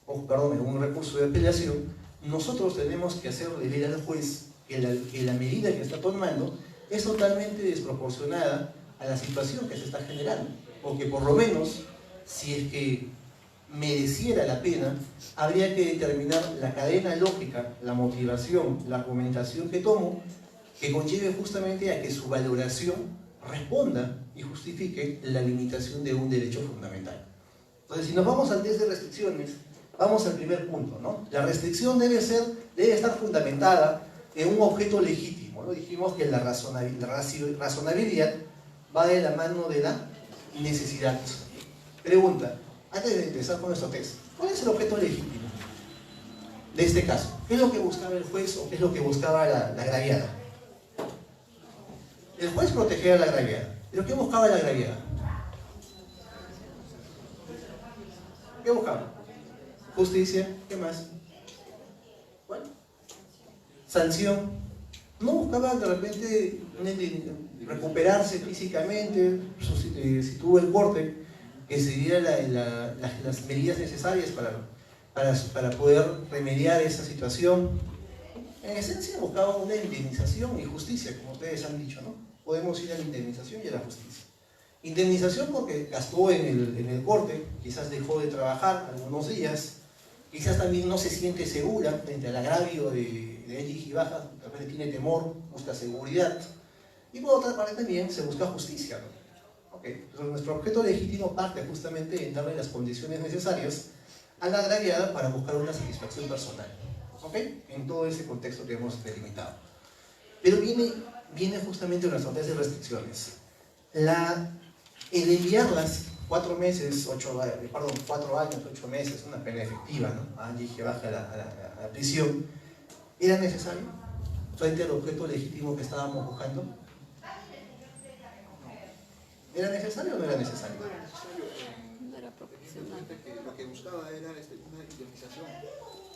en un recurso de apelación, nosotros tenemos que hacerle ver al juez que la medida que está tomando es totalmente desproporcionada a la situación que se está generando, o que por lo menos, si es que mereciera la pena, habría que determinar la cadena lógica, la motivación, la argumentación que tomo, que conlleve justamente a que su valoración responda y justifique la limitación de un derecho fundamental. Entonces, si nos vamos al test de restricciones, vamos al primer punto, ¿no? La restricción debe estar fundamentada en un objeto legítimo, ¿no? Dijimos que la razonabilidad va de la mano de la necesidad. Pregunta, antes de empezar con nuestro test, ¿cuál es el objeto legítimo de este caso? ¿Qué es lo que buscaba el juez o qué es lo que buscaba la agraviada? El juez protegía a la agraviada, pero ¿qué buscaba la agraviada? ¿Qué buscaba? Justicia, ¿qué más? ¿Cuál? Sanción. No buscaba de repente recuperarse físicamente, si tuvo el corte, que se diera las medidas necesarias para poder remediar esa situación. En esencia buscaba una indemnización y justicia, como ustedes han dicho, ¿no? Podemos ir a la indemnización y a la justicia. Indemnización porque gastó en el corte, quizás dejó de trabajar algunos días, quizás también no se siente segura frente al agravio de Angie Gibaja, de repente tiene temor, busca seguridad. Y por otra parte también se busca justicia, ¿no? Okay. Entonces, nuestro objeto legítimo parte justamente en darle las condiciones necesarias a la agraviada para buscar una satisfacción personal, ¿okay? En todo ese contexto que hemos delimitado. Pero viene justamente nuestro test de restricciones. El enviarlas 4 meses, 4 años, 8 meses, una pena efectiva, ¿no? A Angie Gibaja a la prisión, ¿era necesario frente al objeto legítimo que estábamos buscando? ¿Era necesario o no era necesario? No era necesario. No era proporcional. Que lo que buscaba era una indemnización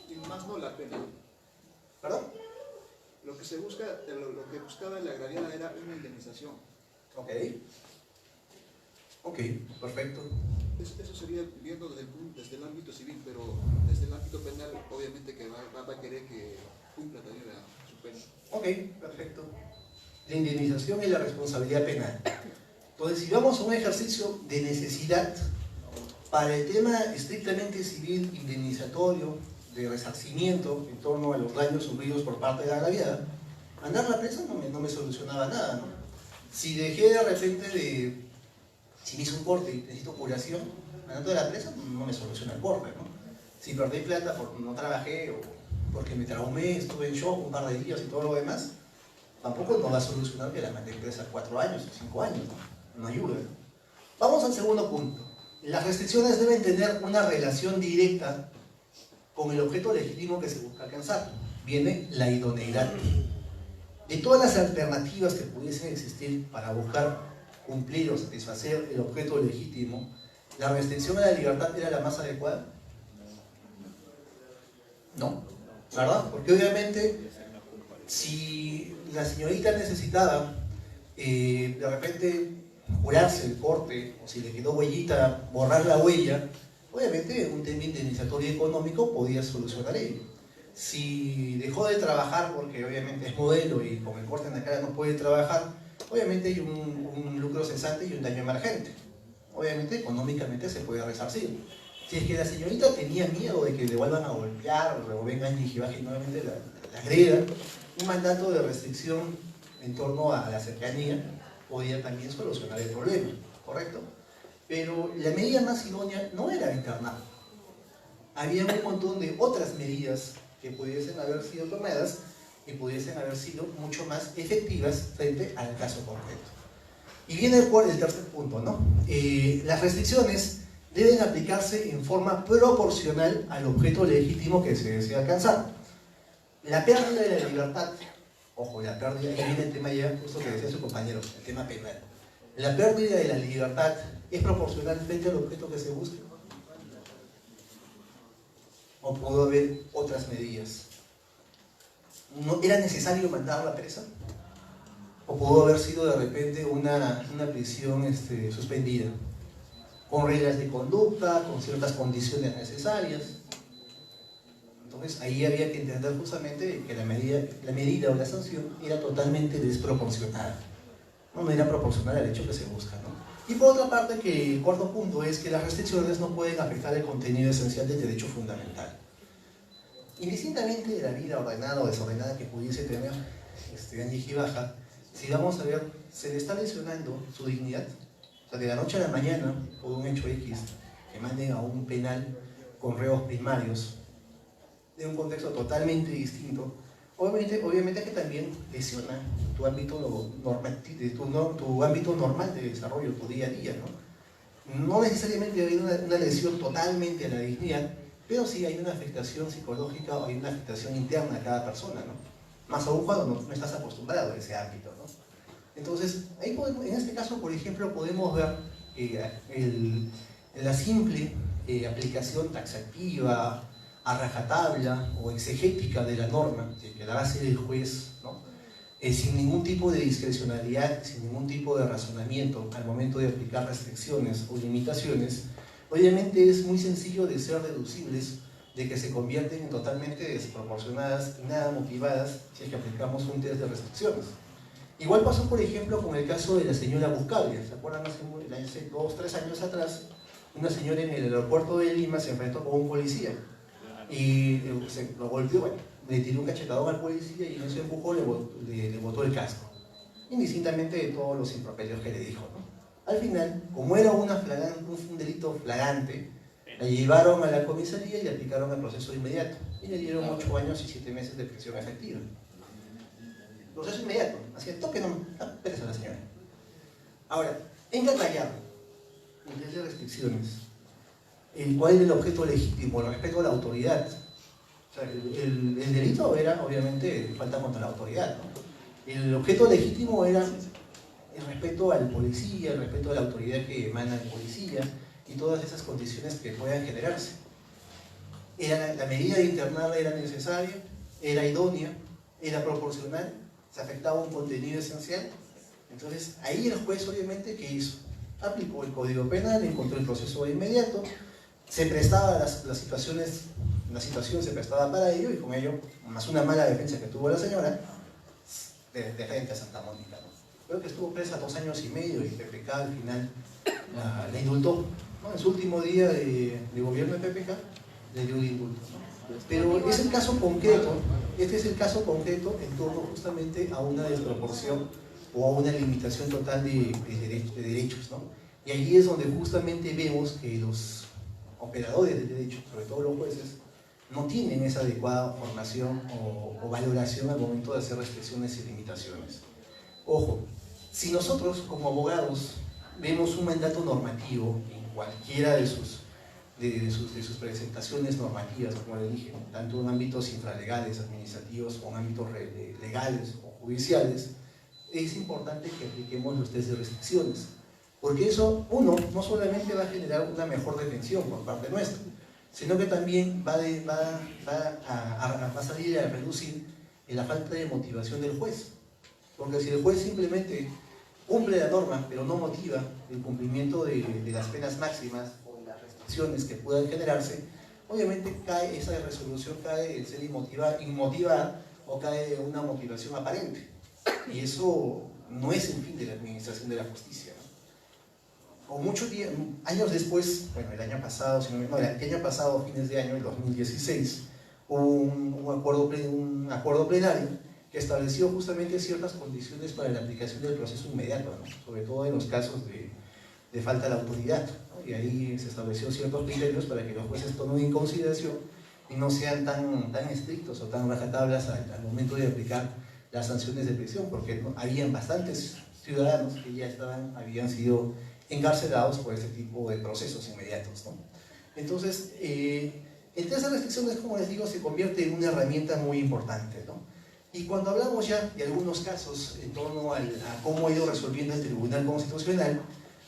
y más no la pena. ¿Perdón? Lo que buscaba la agraviada era una indemnización. Ok. Ok, perfecto. Eso sería viendo desde el ámbito civil, pero desde el ámbito penal obviamente que va a querer que cumpla también su pena. Ok, perfecto. La indemnización y la responsabilidad penal. Entonces, si vamos a un ejercicio de necesidad, para el tema estrictamente civil, indemnizatorio, de resarcimiento en torno a los daños sufridos por parte de la agraviada, mandarla presa no me solucionaba nada, ¿no? Si dejé de repente si me hizo un corte y necesito curación, mandando de la presa no me soluciona el corte, ¿no? Si perdí plata porque no trabajé o porque me traumé, estuve en shock un par de días y todo lo demás, tampoco nos va a solucionar que la mandé presa 4 años o 5 años, no ayuda, ¿no? Vamos al segundo punto. Las restricciones deben tener una relación directa con el objeto legítimo que se busca alcanzar. Viene la idoneidad. De todas las alternativas que pudiesen existir para buscar cumplir o satisfacer el objeto legítimo, ¿la restricción a la libertad era la más adecuada? No, ¿verdad? Porque obviamente si la señorita necesitaba de repente jurarse el corte, o si le quedó huellita, borrar la huella, obviamente un tema indemnizatorio económico podía solucionar ello. Si dejó de trabajar porque obviamente es modelo y con el corte en la cara no puede trabajar, obviamente hay un lucro cesante y un daño emergente. Obviamente económicamente se puede resarcir. Si es que la señorita tenía miedo de que le vuelvan a golpear, o luego vengan y Gibaja y nuevamente la agreda, un mandato de restricción en torno a la cercanía podía también solucionar el problema, ¿correcto? Pero la medida más idónea no era internar. Había un montón de otras medidas que pudiesen haber sido tomadas y pudiesen haber sido mucho más efectivas frente al caso concreto. Y viene el tercer punto, ¿no? Las restricciones deben aplicarse en forma proporcional al objeto legítimo que se desea alcanzar. La pérdida de la libertad, ojo, la pérdida, ahí viene el tema ya, justo que decía su compañero, el tema penal. La pérdida de la libertad es proporcional frente al objeto que se busca. ¿O pudo haber otras medidas? ¿No era necesario mandarla presa? ¿O pudo haber sido de repente una prisión suspendida? Con reglas de conducta, con ciertas condiciones necesarias. Entonces ahí había que entender justamente que la medida o la sanción era totalmente desproporcionada. No era proporcional al hecho que se busca, ¿no? Y por otra parte, que el cuarto punto es que las restricciones no pueden afectar el contenido esencial del derecho fundamental. Indistintamente de la vida ordenada o desordenada que pudiese tener Angie Gibaja, si vamos a ver, se le está lesionando su dignidad. O sea, de la noche a la mañana, por un hecho X, que manden a un penal con reos primarios, de un contexto totalmente distinto, obviamente que también lesiona tu ámbito normal de desarrollo, tu día a día, ¿no? No necesariamente hay una lesión totalmente a la dignidad, pero sí hay una afectación psicológica o hay una afectación interna a cada persona, ¿no? Más aún cuando no estás acostumbrado a ese ámbito, ¿no? Entonces, ahí podemos, en este caso, por ejemplo, podemos ver la simple aplicación taxativa, a rajatabla o exegética de la norma que la va a hacer el juez, ¿no? Sin ningún tipo de discrecionalidad, sin ningún tipo de razonamiento al momento de aplicar restricciones o limitaciones, obviamente es muy sencillo de ser deducibles, de que se convierten en totalmente desproporcionadas y nada motivadas si es que aplicamos un test de restricciones. Igual pasó, por ejemplo, con el caso de la señora Buscaglia. ¿Se acuerdan? Hace 2 o 3 años atrás, una señora en el aeropuerto de Lima se enfrentó con un policía y lo golpeó, bueno, le tiró un cachetadón al policía y en ese empujó le botó el casco, indistintamente de todos los improperios que le dijo, ¿no? Al final, como era un delito flagrante, la llevaron a la comisaría y le aplicaron el proceso inmediato y le dieron 8 años y 7 meses de prisión efectiva. Proceso inmediato, así que toque no, espérese a la señora. Ahora, en Catayama, en ley de restricciones, ¿cuál es el objeto legítimo? El respeto a la autoridad. O sea, el delito era, obviamente, falta contra la autoridad, ¿no? El objeto legítimo era el respeto al policía, el respeto a la autoridad que emana el policía y todas esas condiciones que puedan generarse. La medida de internarla era necesaria, era idónea, era proporcional, se afectaba un contenido esencial. Entonces, ahí el juez, obviamente, ¿qué hizo? Aplicó el Código Penal, encontró el proceso inmediato, se prestaba la situación se prestaba para ello, y con ello, más una mala defensa que tuvo la señora, de frente a Santa Mónica, ¿no? Creo que estuvo presa 2 años y medio y PPK al final la indultó, ¿no? En su último día de gobierno de PPK le dio el indulto, ¿no? Pero es el caso concreto, este es el caso concreto en torno justamente a una desproporción o a una limitación total de derechos, ¿no? Y allí es donde justamente vemos que los operadores de derecho, sobre todo los jueces, no tienen esa adecuada formación o valoración al momento de hacer restricciones y limitaciones. Ojo, si nosotros como abogados vemos un mandato normativo en cualquiera de sus presentaciones normativas, como les dije, tanto en ámbitos infralegales, administrativos, o en ámbitos legales o judiciales, es importante que apliquemos los test de restricciones, porque eso, uno, no solamente va a generar una mejor defensión por parte nuestra, sino que también va a salir a reducir la falta de motivación del juez, porque si el juez simplemente cumple la norma, pero no motiva el cumplimiento de las penas máximas o de las restricciones que puedan generarse, obviamente cae esa resolución, cae en ser inmotivada o cae una motivación aparente. Y eso no es el fin de la administración de la justicia, ¿no? O muchos años después, bueno, el año pasado, fines de año, el 2016, hubo un acuerdo plenario que estableció justamente ciertas condiciones para la aplicación del proceso inmediato, ¿no? Sobre todo en los casos de falta de autoridad, ¿no? Y ahí se estableció ciertos criterios para que los jueces tomen en consideración y no sean tan estrictos o tan rajatablas al momento de aplicar las sanciones de prisión, porque habían bastantes ciudadanos que ya habían sido encarcelados por ese tipo de procesos inmediatos, ¿no? Entonces, el test de restricciones, como les digo, se convierte en una herramienta muy importante, ¿no? Y cuando hablamos ya de algunos casos en torno a cómo ha ido resolviendo el Tribunal Constitucional,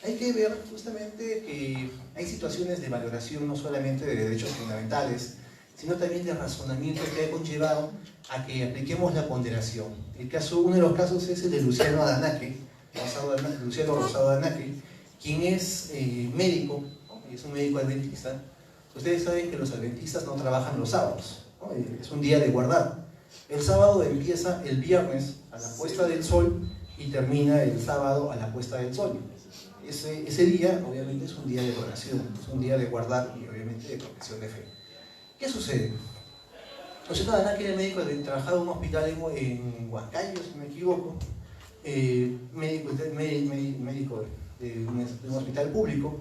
hay que ver justamente que hay situaciones de valoración no solamente de derechos fundamentales, sino también de razonamiento que ha conllevado a que apliquemos la ponderación. Uno de los casos es el de Luciano Rosado Anaque, quien es médico, ¿no? Y es un médico adventista. Ustedes saben que los adventistas no trabajan los sábados, ¿no? Es un día de guardar. El sábado empieza el viernes a la puesta del sol y termina el sábado a la puesta del sol. Ese día, obviamente, es un día de oración, es un día de guardar y, obviamente, de profesión de fe. ¿Qué sucede? Luciano Anaque era médico, trabajaba en un hospital en Huancayo, si no me equivoco, médico de un hospital público,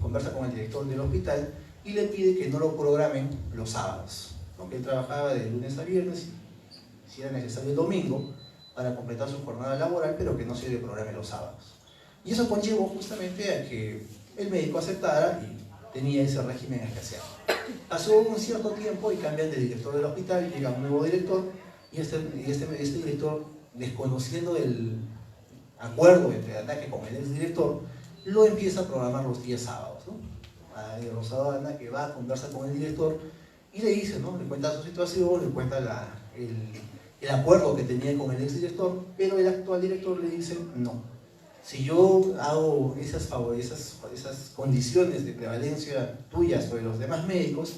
conversa con el director del hospital y le pide que no lo programen los sábados, porque él trabajaba de lunes a viernes y si era necesario el domingo para completar su jornada laboral, pero que no se le programe los sábados. Y eso conllevó justamente a que el médico aceptara y tenía ese régimen especial. Pasó un cierto tiempo y cambian de director del hospital, llega un nuevo director, y este director, desconociendo el acuerdo entre Anaque con el exdirector, lo empieza a programar los días sábados, ¿no? Rosado Anaque va a conversar con el director y le dice, ¿no? Le cuenta su situación, le cuenta el acuerdo que tenía con el exdirector, pero el actual director le dice, no, si yo hago esas condiciones de prevalencia tuyas sobre los demás médicos,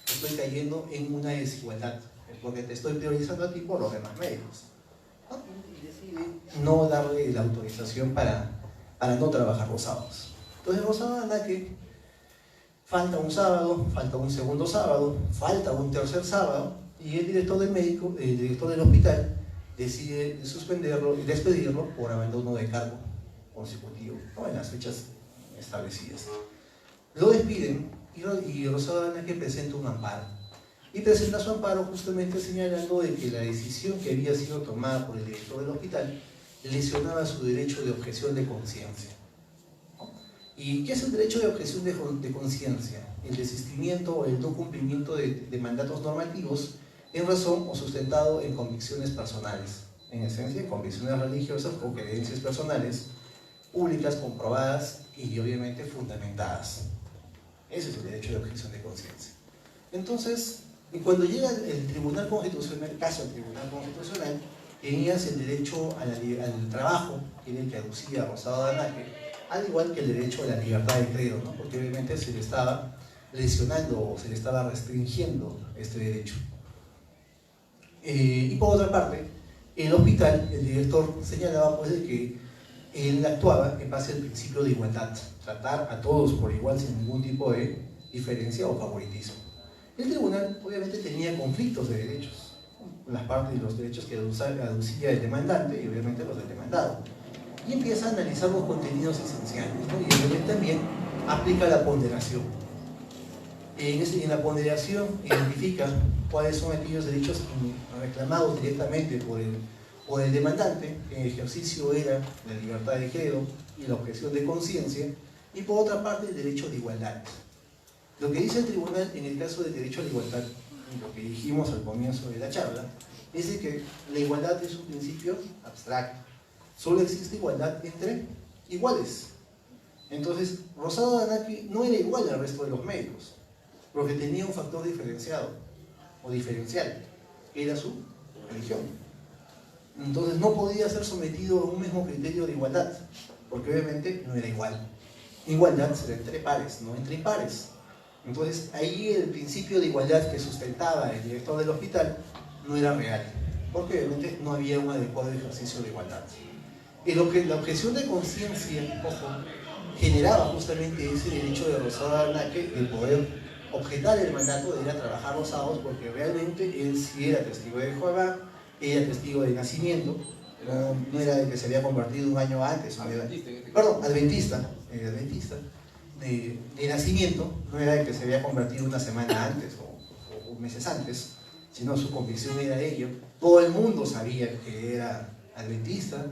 estoy cayendo en una desigualdad, porque te estoy priorizando a ti por los demás médicos. ¿No? Y decide no darle la autorización para no trabajar los sábados. Entonces Rosado Anaque, falta un sábado, falta un segundo sábado, falta un tercer sábado, y el director del hospital decide suspenderlo y despedirlo por abandono de cargo consecutivo, ¿no? En las fechas establecidas. Lo despiden y Rosado Anaque presenta un amparo. Y presenta su amparo justamente señalando de que la decisión que había sido tomada por el director del hospital lesionaba su derecho de objeción de conciencia. ¿Y qué es el derecho de objeción de conciencia? El desistimiento o el no cumplimiento de mandatos normativos en razón o sustentado en convicciones personales, en esencia, convicciones religiosas o creencias personales, públicas, comprobadas y obviamente fundamentadas. Ese es el derecho de objeción de conciencia. Entonces, cuando llega el Tribunal Constitucional, caso del Tribunal Constitucional, tenías el derecho al trabajo, que era el que aducía Rosado Anaque, al igual que el derecho a la libertad de credo, ¿no? Porque obviamente se le estaba lesionando o se le estaba restringiendo este derecho. Y por otra parte, el hospital, el director señalaba pues de que él actuaba en base al principio de igualdad, tratar a todos por igual sin ningún tipo de diferencia o favoritismo. El tribunal obviamente tenía conflictos de derechos, las partes y los derechos que aducía el demandante y obviamente los del demandado. Y empieza a analizar los contenidos esenciales, ¿no? Y obviamente también aplica la ponderación. En la ponderación identifica cuáles son aquellos derechos reclamados directamente por el demandante, que en ejercicio era la libertad de credo y la objeción de conciencia, y por otra parte el derecho de igualdad. Lo que dice el tribunal en el caso del derecho a la igualdad, lo que dijimos al comienzo de la charla, es de que la igualdad es un principio abstracto. Solo existe igualdad entre iguales. Entonces, Rosado Anaque no era igual al resto de los médicos, porque tenía un factor diferenciado o diferencial, que era su religión. Entonces no podía ser sometido a un mismo criterio de igualdad, porque obviamente no era igual. Igualdad será entre pares, no entre impares. Entonces ahí el principio de igualdad que sustentaba el director del hospital no era real, porque obviamente no había un adecuado ejercicio de igualdad. La objeción de conciencia, ojo, generaba justamente ese derecho de Rosado Anaque de poder objetar el mandato de ir a trabajar los sábados, porque realmente él sí era testigo de Jehová, era testigo de nacimiento, no era de que se había convertido un año antes, adventista de nacimiento, no era de que se había convertido una semana antes o meses antes, sino su convicción era ello. Todo el mundo sabía que era adventista,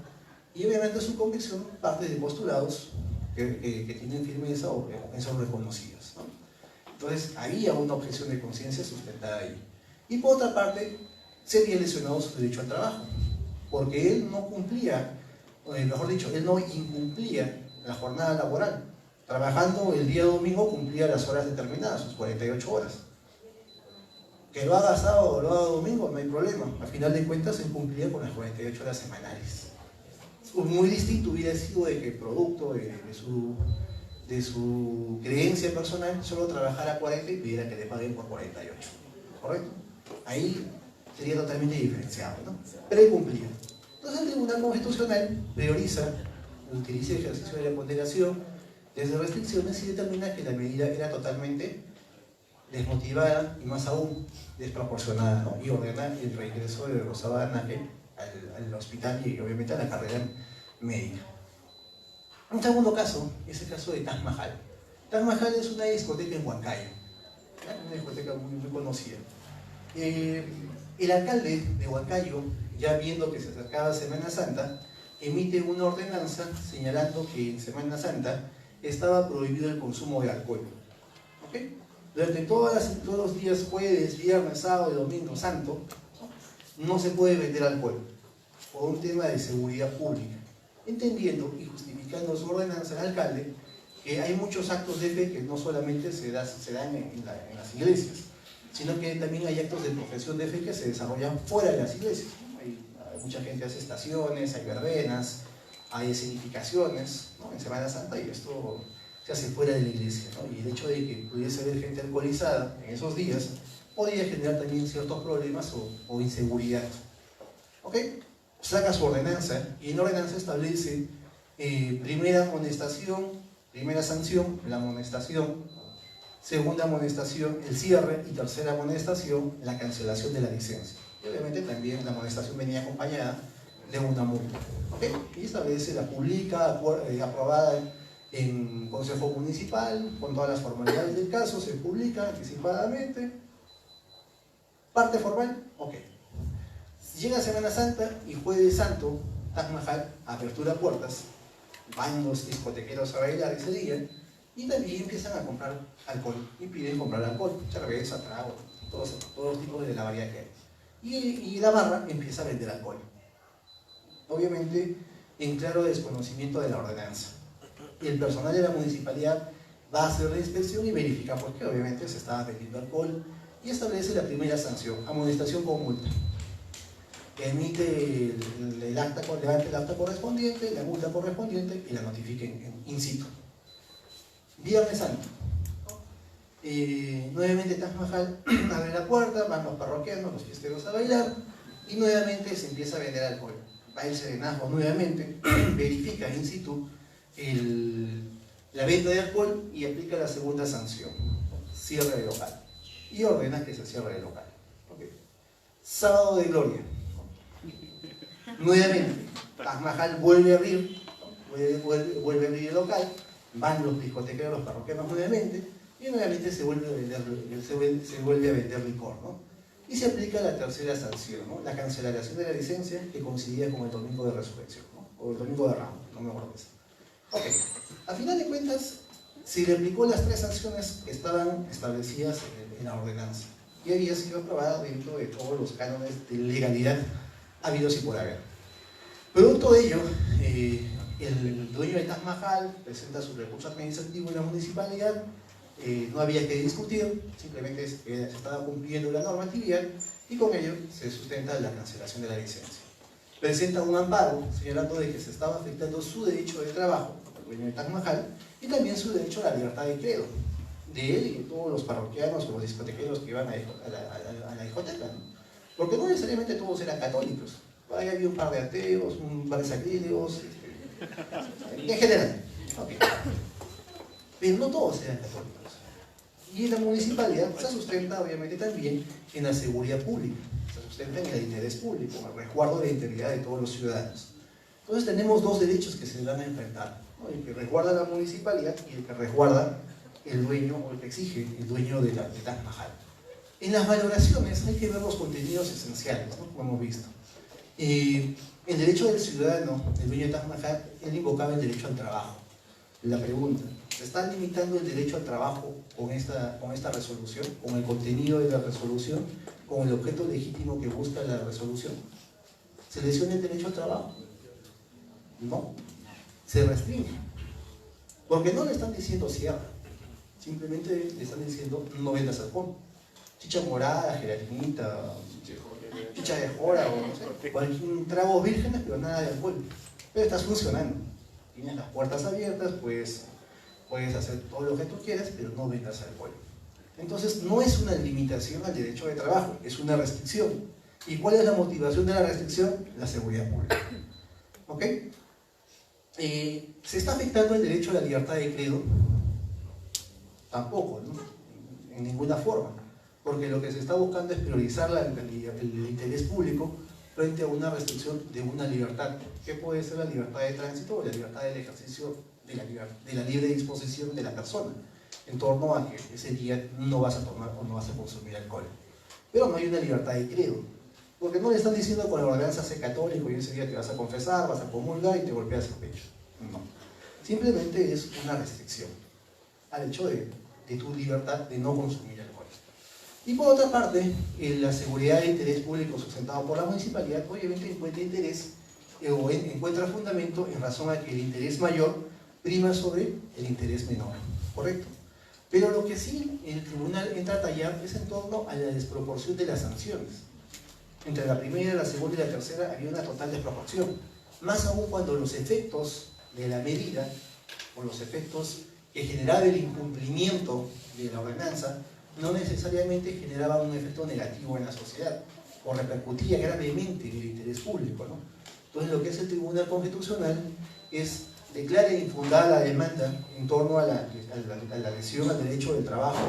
y obviamente su convicción parte de postulados que tienen firmeza o que son reconocidos, ¿no? Entonces había una objeción de conciencia sustentada ahí. Y por otra parte, se había lesionado su derecho al trabajo, porque él no cumplía, mejor dicho, él no incumplía la jornada laboral. Trabajando el día domingo cumplía las horas determinadas, sus 48 horas. Que lo haga sábado o lo haga domingo, no hay problema. Al final de cuentas, él cumplía con las 48 horas semanales. Muy distinto hubiera sido de que producto de su creencia personal solo trabajara 40 y pidiera que le paguen por 48. ¿Correcto? Ahí sería totalmente diferenciado, ¿no? Pero él cumplía. Entonces el Tribunal Constitucional prioriza, utiliza el ejercicio de la ponderación desde restricciones y determina que la medida era totalmente desmotivada y más aún desproporcionada, ¿no? Y ordena el reingreso de Rosado Anaque al hospital y obviamente a la carrera médica. Un segundo caso es el caso de Taj Mahal. Taj Mahal es una discoteca en Huancayo, una discoteca muy conocida. El alcalde de Huancayo, ya viendo que se acercaba Semana Santa, emite una ordenanza señalando que en Semana Santa estaba prohibido el consumo de alcohol. ¿Ok? Durante todos los días, jueves, viernes, sábado y domingo santo, no se puede vender alcohol por un tema de seguridad pública, entendiendo y justificando su ordenanza el alcalde que hay muchos actos de fe que no solamente se dan en las iglesias, sino que también hay actos de profesión de fe que se desarrollan fuera de las iglesias. Mucha gente hace estaciones, hay verbenas, hay escenificaciones, ¿no?, en Semana Santa, y esto se hace fuera de la iglesia, ¿no? Y el hecho de que pudiese haber gente alcoholizada en esos días podría generar también ciertos problemas o inseguridad. ¿Ok? Saca su ordenanza, y en la ordenanza establece primera amonestación, primera sanción, la amonestación, segunda amonestación, el cierre, y tercera amonestación, la cancelación de la licencia. Y obviamente también la amonestación venía acompañada de una multa. ¿Okay? Y establece, la publica, aprobada en Consejo Municipal, con todas las formalidades del caso, se publica anticipadamente. Parte formal, ok. Llega Semana Santa y Jueves Santo, Taj Mahal, apertura puertas, van los discotequeros a bailar ese día, y también empiezan a comprar alcohol, y piden comprar alcohol, cerveza, trago, todos los tipos de la variedad que hay. Y la barra empieza a vender alcohol. Obviamente, en claro desconocimiento de la ordenanza. Y el personal de la municipalidad va a hacer la inspección y verifica por qué obviamente se estaba vendiendo alcohol, y establece la primera sanción, amonestación con multa. Emite levanta el acta correspondiente, la multa correspondiente, y la notifique in situ. Viernes Santo. Nuevamente Taj Mahal abre la puerta, van los parroquianos, los fiesteros a bailar, y nuevamente se empieza a vender alcohol. Va el serenazgo nuevamente, verifica in situ la venta de alcohol y aplica la segunda sanción, cierre de local, y ordena que se cierre el local. Okay. Sábado de Gloria. Nuevamente, Taj Mahal vuelve a abrir, vuelve a abrir el local, van los discotequeros, los parroquianos nuevamente, y nuevamente se vuelve a vender licor, ¿no? Y se aplica la tercera sanción, ¿no?, la cancelación de la licencia, que coincidía con el domingo de resurrección, ¿no?, o el domingo de Ramos, no me acuerdo qué es. Ok, a final de cuentas, se le aplicó las tres sanciones que estaban establecidas en la ordenanza, y había sido aprobada dentro de todos los cánones de legalidad habidos y por haber. Producto de ello, el dueño de Taj Mahal presenta su recurso administrativo en la municipalidad. No había que discutir, simplemente se estaba cumpliendo la normatividad, y con ello se sustenta la cancelación de la licencia. Presenta un amparo señalando de que se estaba afectando su derecho de trabajo, el dueño de Taj Mahal, y también su derecho a la libertad de credo, de él y de todos los parroquianos o los discotequeros que iban a la discoteca, ¿no? Porque no necesariamente todos eran católicos, ahí había un par de ateos, un par de sacrílegos, en general. Okay. Pero no todos eran católicos. Y la municipalidad se sustenta obviamente también en la seguridad pública, se sustenta en el interés público, en el resguardo de la integridad de todos los ciudadanos. Entonces tenemos dos derechos que se van a enfrentar, ¿no?, el que resguarda la municipalidad y el que resguarda el dueño, o el que exige el dueño de Taj Mahal. En las valoraciones hay que ver los contenidos esenciales, ¿no?, como hemos visto. El derecho del ciudadano, el dueño de Taj Mahal, él invocaba el derecho al trabajo. La pregunta, ¿se está limitando el derecho al trabajo con esta resolución, con el contenido de la resolución, con el objeto legítimo que busca la resolución? ¿Se lesiona el derecho al trabajo? No, se restringe. Porque no le están diciendo cierra, simplemente le están diciendo no vendas alcohol. Chicha morada, gelatinita, chicha de jora, o no sé, cualquier trago vírgenes, pero nada de alcohol. Pero estás funcionando, tienes las puertas abiertas, pues puedes hacer todo lo que tú quieras, pero no vendas alcohol. Entonces no es una limitación al derecho de trabajo, es una restricción. ¿Y cuál es la motivación de la restricción? La seguridad pública. ¿Ok? ¿Se está afectando el derecho a la libertad de credo? Tampoco, ¿no?, en ninguna forma, porque lo que se está buscando es priorizar el interés público frente a una restricción de una libertad, que puede ser la libertad de tránsito o la libertad del ejercicio de la libre disposición de la persona, en torno a que ese día no vas a tomar o no vas a consumir alcohol. Pero no hay una libertad de credo. Porque no le están diciendo con la ordenanza sé católico y ese día te vas a confesar, vas a comulgar y te golpeas el pecho. No. Simplemente es una restricción al hecho de tu libertad de no consumir alcohol. Y por otra parte, la seguridad de interés público sustentado por la municipalidad obviamente encuentra interés o encuentra fundamento en razón a que el interés mayor prima sobre el interés menor, ¿correcto? Pero lo que sí el tribunal entra a tallar es en torno a la desproporción de las sanciones. Entre la primera, la segunda y la tercera había una total desproporción, más aún cuando los efectos de la medida o los efectos que generaba el incumplimiento de la ordenanza no necesariamente generaban un efecto negativo en la sociedad o repercutía gravemente en el interés público, ¿no? Entonces lo que hace el Tribunal Constitucional es declarar infundada la demanda en torno a la lesión al derecho del trabajo,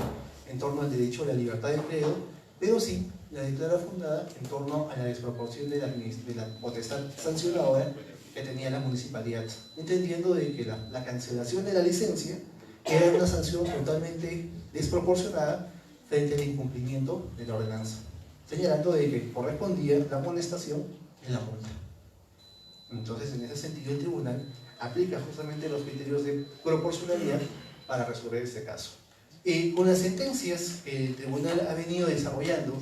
en torno al derecho a la libertad de empleo, pero sí la declara fundada en torno a la desproporción de la potestad sancionadora que tenía la municipalidad, entendiendo de que la cancelación de la licencia era una sanción totalmente desproporcionada frente al incumplimiento de la ordenanza, señalando de que correspondía la amonestación en la multa. Entonces, en ese sentido, el tribunal aplica justamente los criterios de proporcionalidad para resolver este caso. Con las sentencias que el tribunal ha venido desarrollando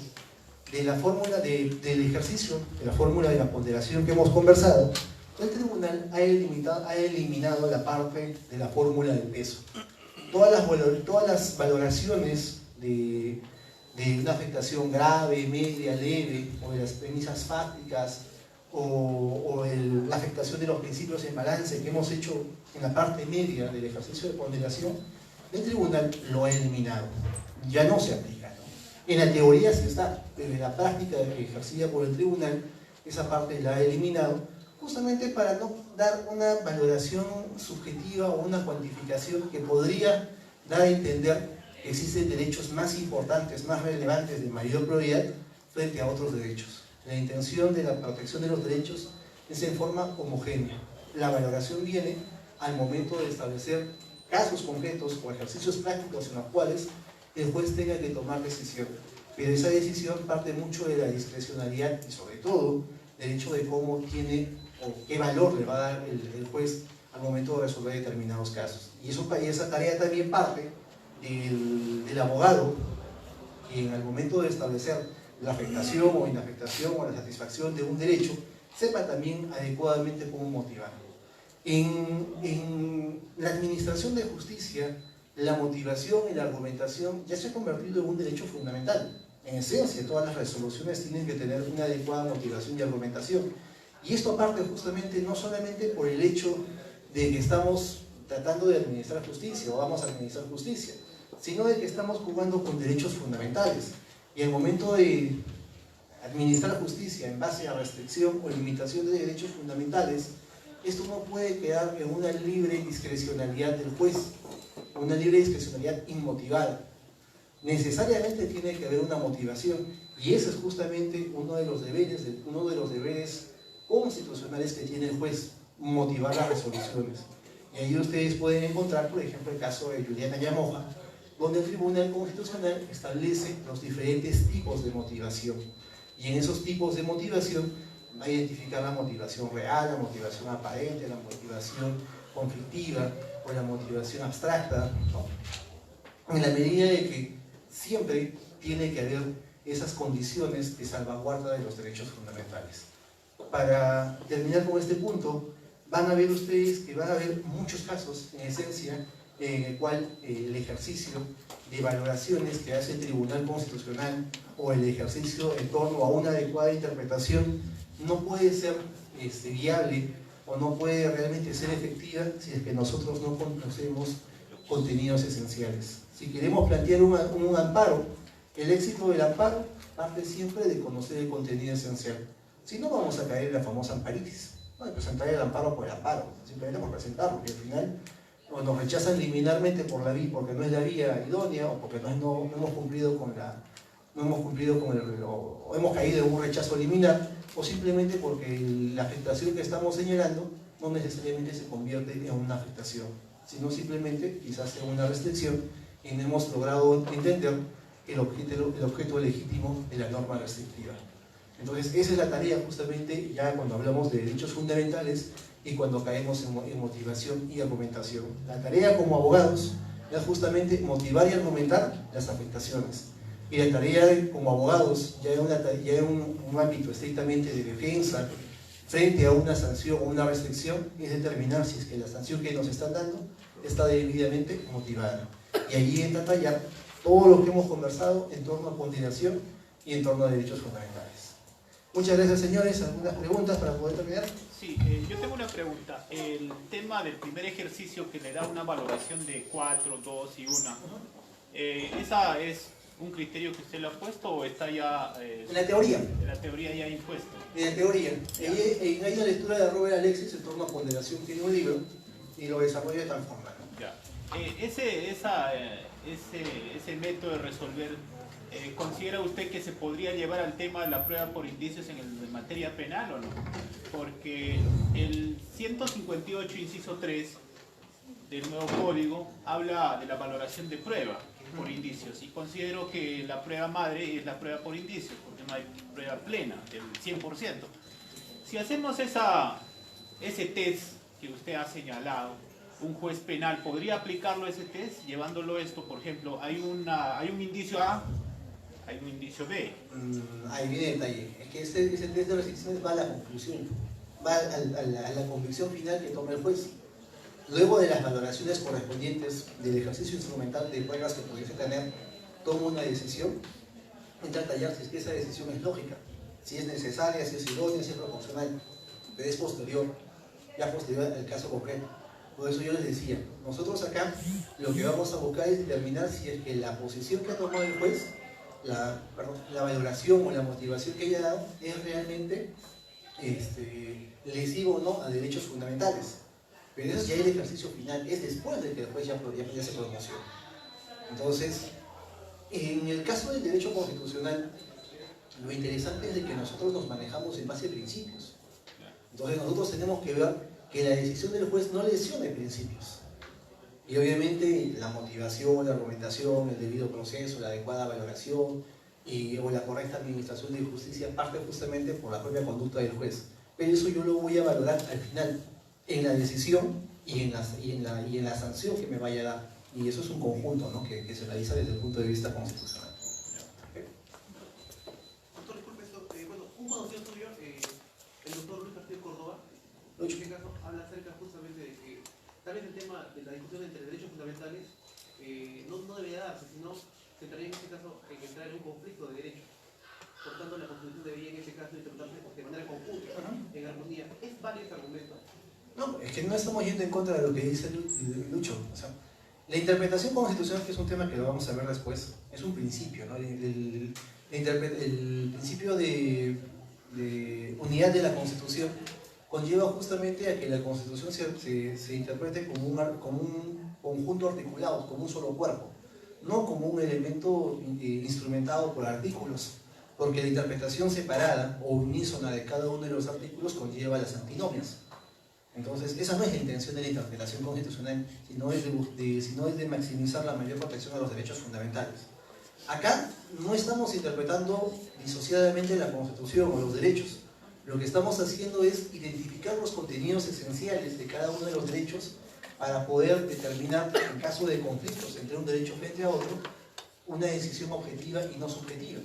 de la fórmula del ejercicio, de la fórmula de la ponderación que hemos conversado, el tribunal ha eliminado la parte de la fórmula del peso. Todas las valoraciones de una afectación grave, media, leve, o de las premisas fácticas, o la afectación de los principios en balance que hemos hecho en la parte media del ejercicio de ponderación, el tribunal lo ha eliminado. Ya no se aplica, ¿no? En la teoría sí está, pero en la práctica ejercida por el tribunal, esa parte la ha eliminado, justamente para no dar una valoración subjetiva o una cuantificación que podría dar a entender que existen derechos más importantes, más relevantes, de mayor prioridad frente a otros derechos. La intención de la protección de los derechos es en forma homogénea. La valoración viene al momento de establecer casos concretos o ejercicios prácticos en los cuales el juez tenga que tomar decisión. Pero esa decisión parte mucho de la discrecionalidad y sobre todo del hecho de cómo tiene o qué valor le va a dar el juez al momento de resolver determinados casos. Y esa tarea también parte del abogado, que al momento de establecer la afectación o inafectación o la satisfacción de un derecho, sepa también adecuadamente cómo motivarlo. En la administración de justicia, la motivación y la argumentación ya se ha convertido en un derecho fundamental. En esencia, todas las resoluciones tienen que tener una adecuada motivación y argumentación. Y esto parte justamente no solamente por el hecho de que estamos tratando de administrar justicia o vamos a administrar justicia, sino de que estamos jugando con derechos fundamentales. Y el momento de administrar justicia en base a restricción o limitación de derechos fundamentales, esto no puede quedar en una libre discrecionalidad del juez, una libre discrecionalidad inmotivada. Necesariamente tiene que haber una motivación, y ese es justamente uno de los deberes constitucionales que tiene el juez, motivar las resoluciones. Y ahí ustedes pueden encontrar, por ejemplo, el caso de Juliana Llamoja, donde el Tribunal Constitucional establece los diferentes tipos de motivación. Y en esos tipos de motivación va a identificar la motivación real, la motivación aparente, la motivación conflictiva o la motivación abstracta, ¿no? En la medida de que siempre tiene que haber esas condiciones de salvaguarda de los derechos fundamentales. Para terminar con este punto, van a ver ustedes que van a haber muchos casos, en esencia, en el cual el ejercicio de valoraciones que hace el Tribunal Constitucional o el ejercicio en torno a una adecuada interpretación no puede ser viable o no puede realmente ser efectiva si es que nosotros no conocemos contenidos esenciales. Si queremos plantear un amparo, el éxito del amparo parte siempre de conocer el contenido esencial. Si no, vamos a caer en la famosa amparitis, no de presentar el amparo por el amparo, simplemente por presentarlo, y al final o nos rechazan liminarmente por la vía, porque no es la vía idónea, o porque no hemos cumplido con o hemos caído en un rechazo liminar, o simplemente porque la afectación que estamos señalando no necesariamente se convierte en una afectación, sino simplemente quizás en una restricción, y no hemos logrado entender el objeto legítimo de la norma restrictiva. Entonces esa es la tarea justamente ya cuando hablamos de derechos fundamentales y cuando caemos en motivación y argumentación. La tarea como abogados es justamente motivar y argumentar las afectaciones. Y la tarea como abogados, ya en un ámbito estrictamente de defensa, frente a una sanción o una restricción, es determinar si es que la sanción que nos están dando está debidamente motivada. Y allí entra a tallar todo lo que hemos conversado en torno a ponderación y en torno a derechos fundamentales. Muchas gracias, señores. ¿Algunas preguntas para poder terminar? Sí, yo tengo una pregunta. El tema del primer ejercicio que le da una valoración de 4, 2 y 1, ¿esa es un criterio que usted le ha puesto o está ya... En la teoría. En la teoría ya impuesto? En la teoría. Hay una lectura de Robert Alexis en torno a ponderación, tiene un libro y lo desarrolla de tal forma, ¿no? Ya. Ese método de resolver, ¿considera usted que se podría llevar al tema de la prueba por indicios en materia penal o no? Porque el 158, inciso 3 del nuevo código habla de la valoración de prueba por indicios, y considero que la prueba madre es la prueba por indicios, porque no hay prueba plena del 100%. Si hacemos ese test que usted ha señalado, un juez penal podría aplicarlo ese test, llevándolo esto, por ejemplo, hay un indicio A, hay un indicio B. Ahí viene el detalle. Es que ese test de restricciones va a la conclusión, va a la convicción final que toma el juez. Luego de las valoraciones correspondientes del ejercicio instrumental de pruebas que pudiese tener, toma una decisión, entra a tallar si es que esa decisión es lógica, si es necesaria, si es idónea, si es proporcional, pero es posterior, ya posterior al caso concreto. Por eso yo les decía, nosotros acá lo que vamos a buscar es determinar si es que la posición que ha tomado el juez, la valoración o la motivación que haya dado es realmente lesivo o no a derechos fundamentales. Pero eso ya es el ejercicio final, es después de que el juez ya se pronunció. Entonces, en el caso del derecho constitucional, lo interesante es de que nosotros nos manejamos en base a principios. Entonces nosotros tenemos que ver que la decisión del juez no lesione principios. Y obviamente la motivación, la argumentación, el debido proceso, la adecuada valoración o la correcta administración de justicia parte justamente por la propia conducta del juez. Pero eso yo lo voy a valorar al final, en la decisión y en la sanción que me vaya a dar. Y eso es un conjunto, ¿no?, que se realiza desde el punto de vista constitucional. Doctor, disculpe esto. Bueno, un conocido tuyo, el doctor Luis Castillo Córdoba, en Lucho. este caso habla acerca justamente de que tal vez el tema de la discusión entre derechos fundamentales no debería darse, sino se entraría en este caso en entrar en un conflicto de derechos. Por tanto, la Constitución debería en este caso interpretarse de manera conjunta, en armonía. ¿Es válido ese argumento? No, es que no estamos yendo en contra de lo que dice Lucho. O sea, la interpretación constitucional, que es un tema que lo vamos a ver después, es un principio, ¿no? El principio de unidad de la Constitución conlleva justamente a que la Constitución se interprete como un conjunto articulado, como un solo cuerpo, no como un elemento instrumentado por artículos, porque la interpretación separada o unísona de cada uno de los artículos conlleva las antinomias. Entonces, esa no es la intención de la interpretación constitucional, sino es de maximizar la mayor protección de los derechos fundamentales. Acá no estamos interpretando disociadamente la Constitución o los derechos. Lo que estamos haciendo es identificar los contenidos esenciales de cada uno de los derechos para poder determinar, en caso de conflictos entre un derecho frente a otro, una decisión objetiva y no subjetiva.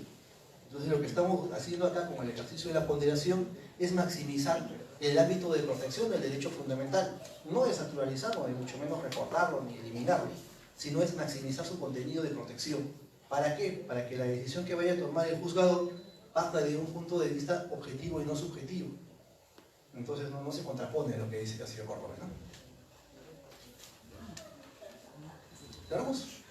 Entonces, lo que estamos haciendo acá con el ejercicio de la ponderación es maximizar el ámbito de protección del derecho fundamental. No es naturalizarlo, ni mucho menos recortarlo, ni eliminarlo, sino es maximizar su contenido de protección. ¿Para qué? Para que la decisión que vaya a tomar el juzgado parta de un punto de vista objetivo y no subjetivo. Entonces no se contrapone a lo que dice Castillo Córdoba, ¿no? ¿Cerramos?